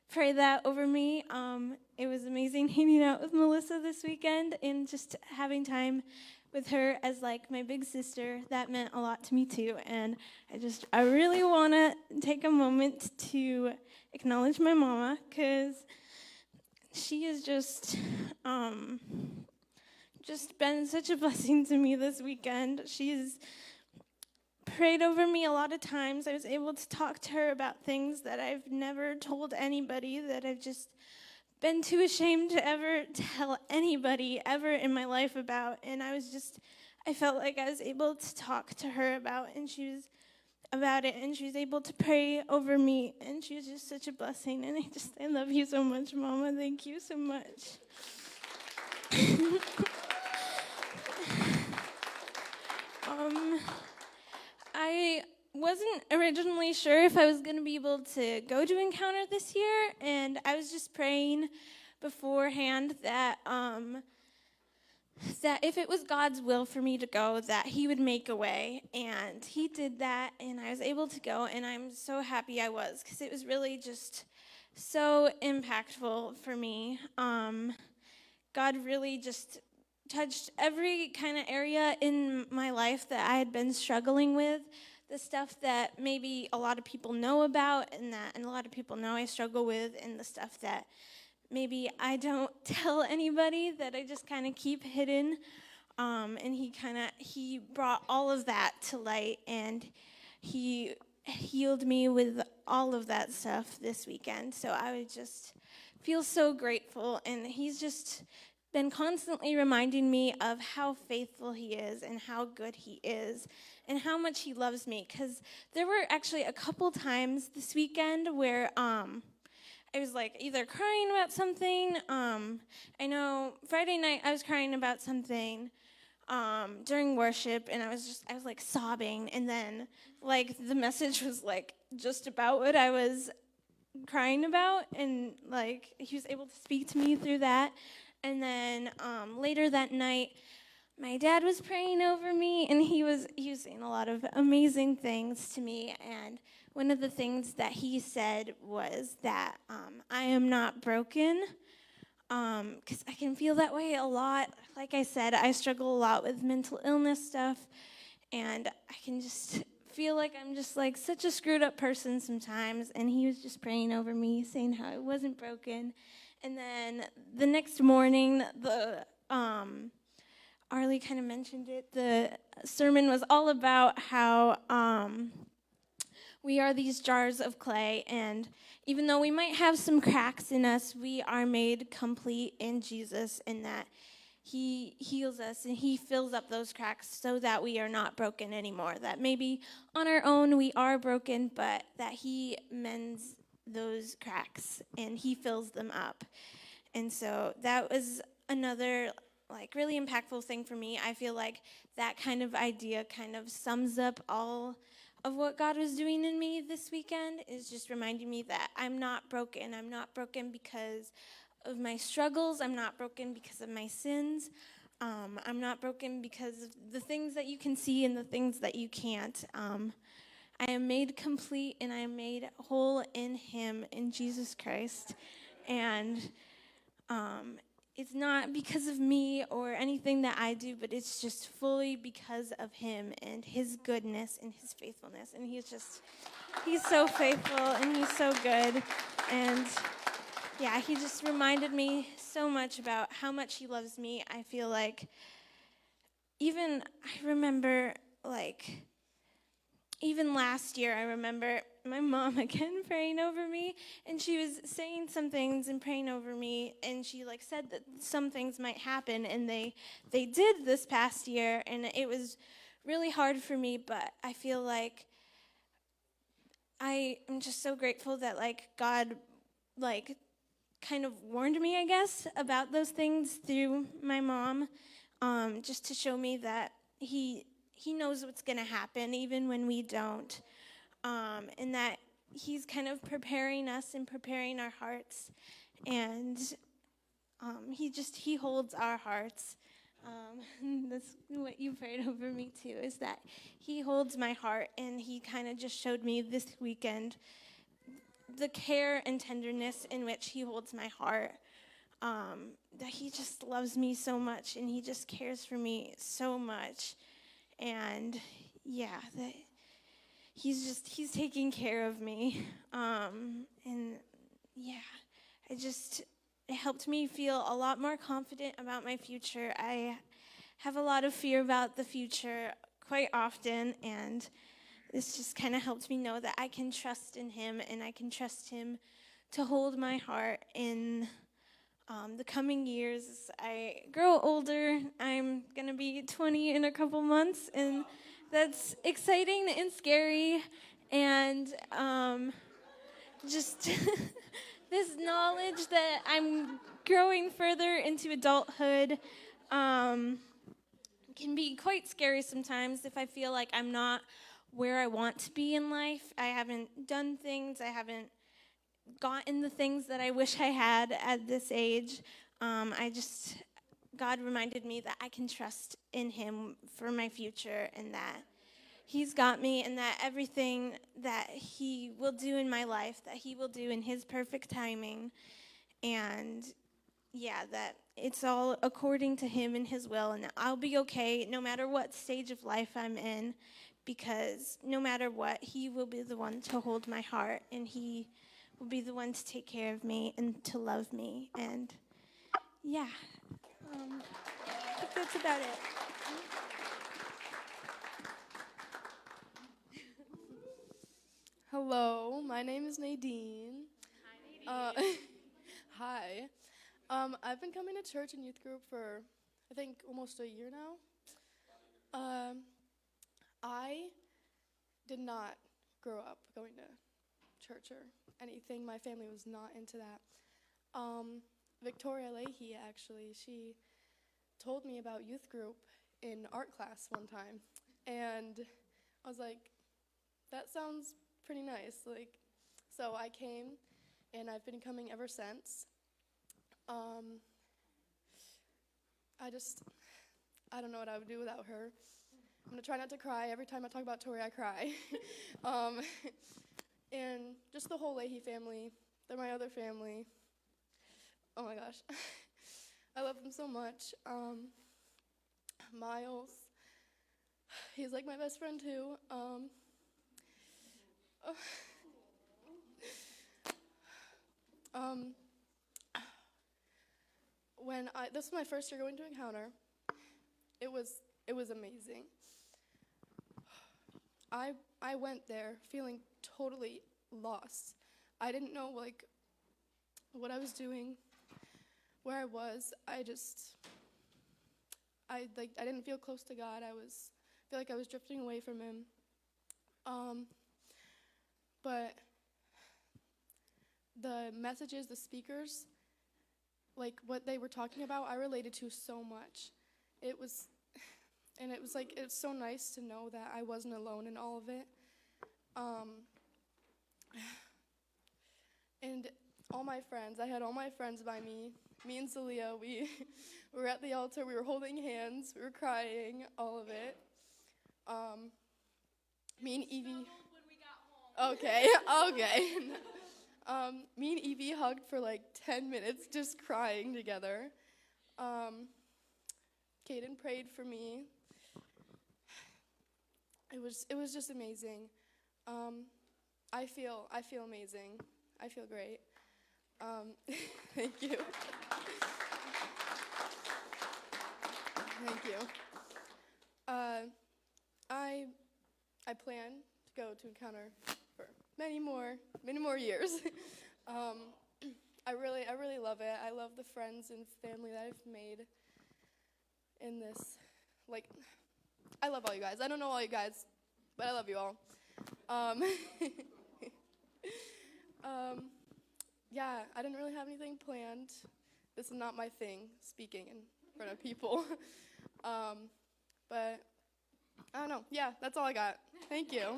pray that over me. It was amazing hanging out with Melissa this weekend and just having time with her as like my big sister. That meant a lot to me too. And I really want to take a moment to acknowledge my mama, because she has just been such a blessing to me this weekend. She's prayed over me a lot of times. I was able to talk to her about things that I've never told anybody, that I've just been too ashamed to ever tell anybody ever in my life about. And I felt like I was able to talk to her about it, and she was able to pray over me, and she was just such a blessing. And I love you so much, Mama. Thank you so much. I wasn't originally sure if I was going to be able to go to Encounter this year, and I was just praying beforehand that if it was God's will for me to go, that he would make a way. And he did that, and I was able to go, and I'm so happy I was, because it was really just so impactful for me. God really just touched every kind of area in my life that I had been struggling with, the stuff that maybe a lot of people know about and a lot of people know I struggle with, and the stuff that maybe I don't tell anybody, that I just kind of keep hidden. And he brought all of that to light, and he healed me with all of that stuff this weekend. So I would just feel so grateful, and he's just been constantly reminding me of how faithful he is and how good he is and how much he loves me. Because there were actually a couple times this weekend where I was like either crying about something. I know Friday night I was crying about something during worship, and I was like sobbing, and then like the message was like just about what I was crying about, and like he was able to speak to me through that. And then later that night, my dad was praying over me, and he was saying a lot of amazing things to me. And one of the things that he said was that I am not broken, because I can feel that way a lot. Like I said, I struggle a lot with mental illness stuff, and I can just feel like I'm just like such a screwed up person sometimes. And he was just praying over me, saying how I wasn't broken. And then the next morning, Arlie kind of mentioned it, the sermon was all about how we are these jars of clay, and even though we might have some cracks in us, we are made complete in Jesus, and that He heals us and he fills up those cracks so that we are not broken anymore. That maybe on our own we are broken, but that he mends those cracks and he fills them up. And so that was another like really impactful thing for me. I feel like that kind of idea kind of sums up all of what God was doing in me this weekend, is just reminding me that I'm not broken. I'm not broken because of my struggles. I'm not broken because of my sins. I'm not broken because of the things that you can see and the things that you can't. I am made complete and I am made whole in him, in Jesus Christ. And it's not because of me or anything that I do, but it's just fully because of him and his goodness and his faithfulness. And he's so faithful and he's so good. And yeah, he just reminded me so much about how much he loves me. I feel like I remember even last year, I remember my mom again praying over me, and she was saying some things and praying over me, and she said that some things might happen, and they did this past year, and it was really hard for me, but I feel like I am just so grateful that God kind of warned me, I guess, about those things through my mom, just to show me that he knows what's going to happen even when we don't, and that he's kind of preparing us and preparing our hearts, and he holds our hearts. That's what you prayed over me too, is that he holds my heart, and he kind of just showed me this weekend the care and tenderness in which he holds my heart, that he just loves me so much, and he just cares for me so much. And yeah, that he's taking care of me. And yeah, it helped me feel a lot more confident about my future. I have a lot of fear about the future quite often, and this just kind of helped me know that I can trust in him, and I can trust him to hold my heart in the coming years. As I grow older, I'm going to be 20 in a couple months, and that's exciting and scary, and just this knowledge that I'm growing further into adulthood can be quite scary sometimes if I feel like I'm not where I want to be in life. I haven't done things, I haven't gotten the things that I wish I had at this age. God reminded me that I can trust in him for my future, and that he's got me, and that everything that he will do in my life, that he will do in his perfect timing. And yeah, that it's all according to him and his will, and I'll be okay no matter what stage of life I'm in, because no matter what, he will be the one to hold my heart, and he will be the one to take care of me and to love me. And yeah, I think that's about it. Hello, my name is Nadine. Hi, Nadine. Hi. I've been coming to church and youth group for, I think, almost a year now. I did not grow up going to church or anything. My family was not into that. Victoria Leahy, actually, she told me about youth group in art class one time, and I was like, that sounds pretty nice. So I came, and I've been coming ever since. I don't know what I would do without her. I'm gonna try not to cry. Every time I talk about Tori, I cry. And just the whole Leahy family, they're my other family. Oh my gosh, I love them so much. Miles, he's like my best friend too. This was my first year going to Encounter. It was amazing. I went there feeling totally lost. I didn't know what I was doing, where I was. I didn't feel close to God. Feel like I was drifting away from Him. But the messages, the speakers, like what they were talking about, I related to so much. It was like, it's so nice to know that I wasn't alone in all of it. And all my friends, I had all my friends by me. Me and Celia, we were at the altar, we were holding hands, we were crying, all of it. Me and Evie. Okay. Me and Evie hugged for like 10 minutes, just crying together. Kaden prayed for me. It was just amazing. I feel amazing. I feel great. Thank you. Thank you. I plan to go to Encounter for many more years. I really love it. I love the friends and family that I've made in this. Like, I love all you guys. I don't know all you guys, but I love you all. Yeah, I didn't really have anything planned. This is not my thing, speaking in front of people. But I don't know. Yeah, that's all I got. Thank you.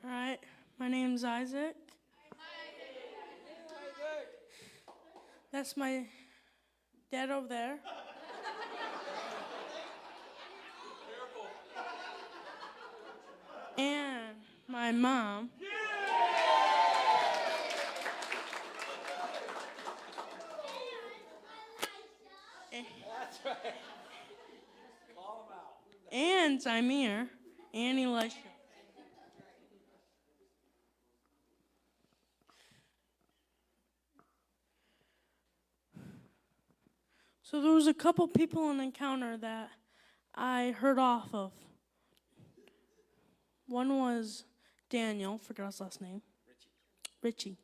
All right, my name's Isaac. That's my dad over there. And my mom. That's right. Call them out. And Zymir and Elisha. So there was a couple people in Encounter that I heard off of. One was Daniel, forgot his last name. Richie.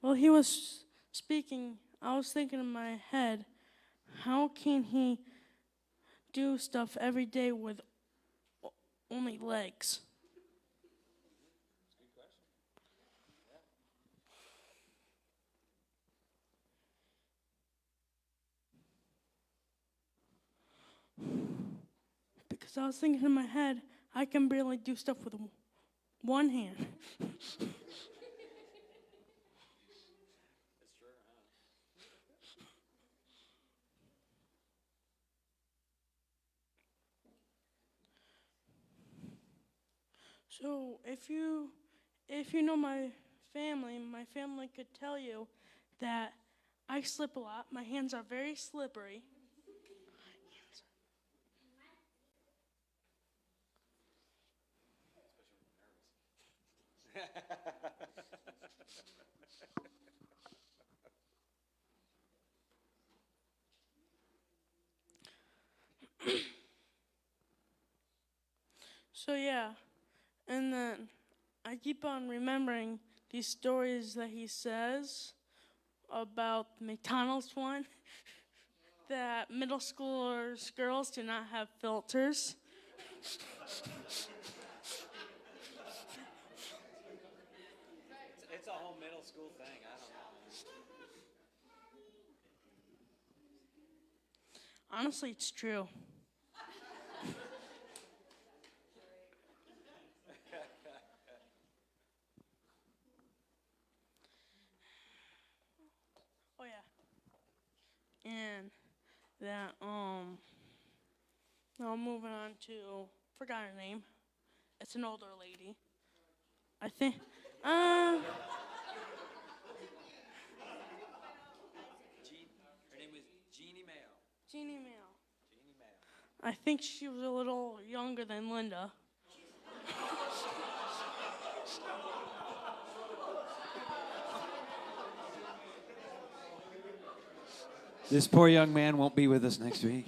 While he was speaking, I was thinking in my head, how can he do stuff every day with only legs? Because I was thinking in my head, I can barely do stuff with one hand. So if you know my family could tell you that I slip a lot. My hands are very slippery. So yeah, and then I keep on remembering these stories that he says about the McDonald's one, that middle schoolers, girls do not have filters. It's a whole middle school thing. I don't know. Honestly, it's true. Oh yeah. And that now moving on to forgot her name. It's an older lady. I think Jeannie Mail. I think she was a little younger than Linda. This poor young man won't be with us next week.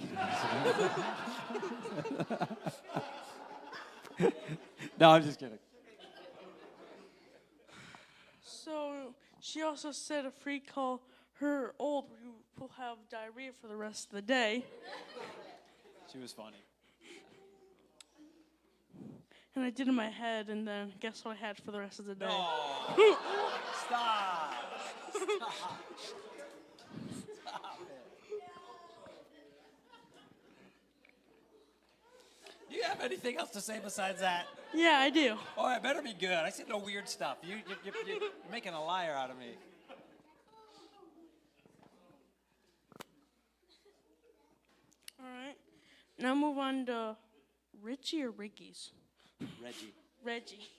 No, I'm just kidding. So she also said if we call her old, we will have diarrhea for the rest of the day. She was funny. And I did in my head, and then guess what I had for the rest of the day? Stop. Stop. Do you have anything else to say besides that? Yeah, I do. Oh, it better be good. I said no weird stuff. You're making a liar out of me. All right. Now move on to Richie or Ricky's? Reggie. Reggie.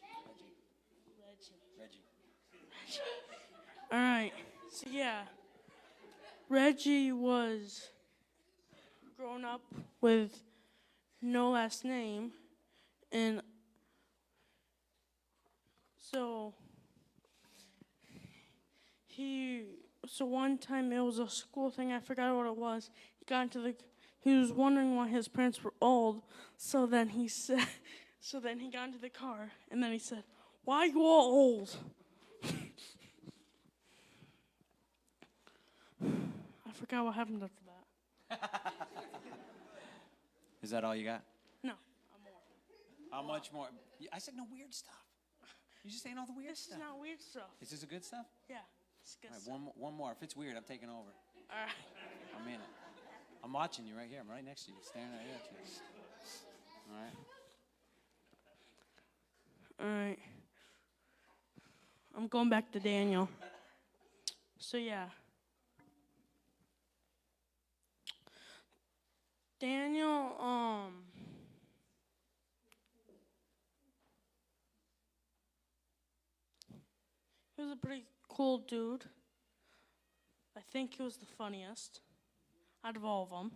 Reggie. All right. So yeah, Reggie was grown up with no last name, and so one time it was a school thing. I forgot what it was. He was wondering why his parents were old. So then he got into the car, and then he said, "Why are you all old?" I forgot what happened after that. Is that all you got? No, How much more? I said no weird stuff. You just saying all the weird this stuff. is not weird stuff. Is this a good stuff? Yeah, it's good All right, stuff. one more. If it's weird, I'm taking over. All right. I'm in it. I'm watching you right here. I'm right next to you, staring right at you. All right. All right. I'm going back to Daniel. So yeah. Daniel, he was a pretty cool dude. I think he was the funniest out of all of them.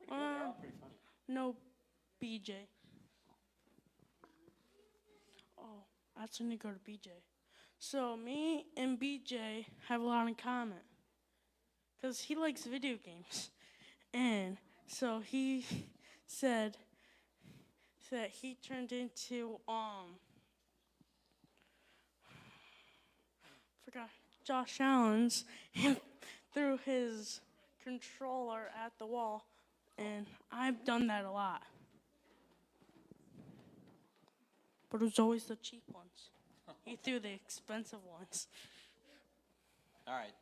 They're all pretty funny. No, BJ. Oh, that's when you go to BJ. So me and BJ have a lot in common. Because he likes video games. And so he said that he turned into, forgot, Josh Allen's, and threw his controller at the wall. And I've done that a lot. But it was always the cheap ones. He threw the expensive ones. All right.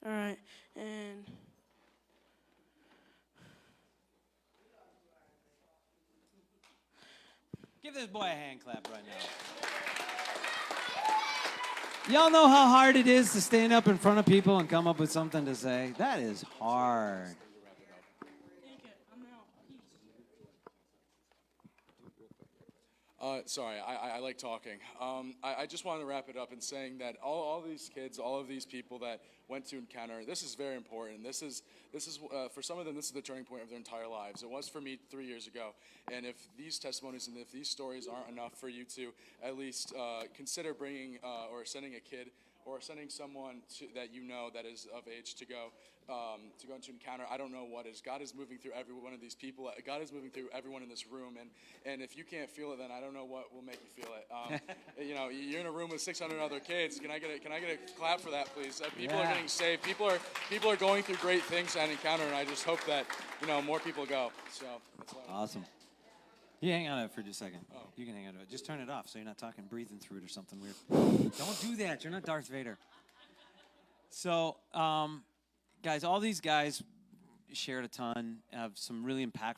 All right, and Give this boy a hand clap right now. Y'all know how hard it is to stand up in front of people and come up with something to say? That is hard. Sorry, I like talking. I just wanted to wrap it up in saying that all these kids, all of these people that went to Encounter, this is very important. This is for some of them, this is the turning point of their entire lives. It was for me 3 years ago. And if these testimonies and if these stories aren't enough for you to at least consider bringing or sending a kid or sending someone that you know that is of age to go into Encounter, I don't know what is. God is moving through every one of these people. God is moving through everyone in this room, and if you can't feel it, then I don't know what will make you feel it. You know, you're in a room with 600 other kids. Can I get a clap for that, please? People are getting saved. People are going through great things at Encounter, and I just hope that more people go. So that's all. Awesome. You hang on to it for just a second. Oh. You can hang on to it. Just turn it off so you're not talking, breathing through it or something weird. Don't do that. You're not Darth Vader. So, guys, all these guys shared a ton of some really impactful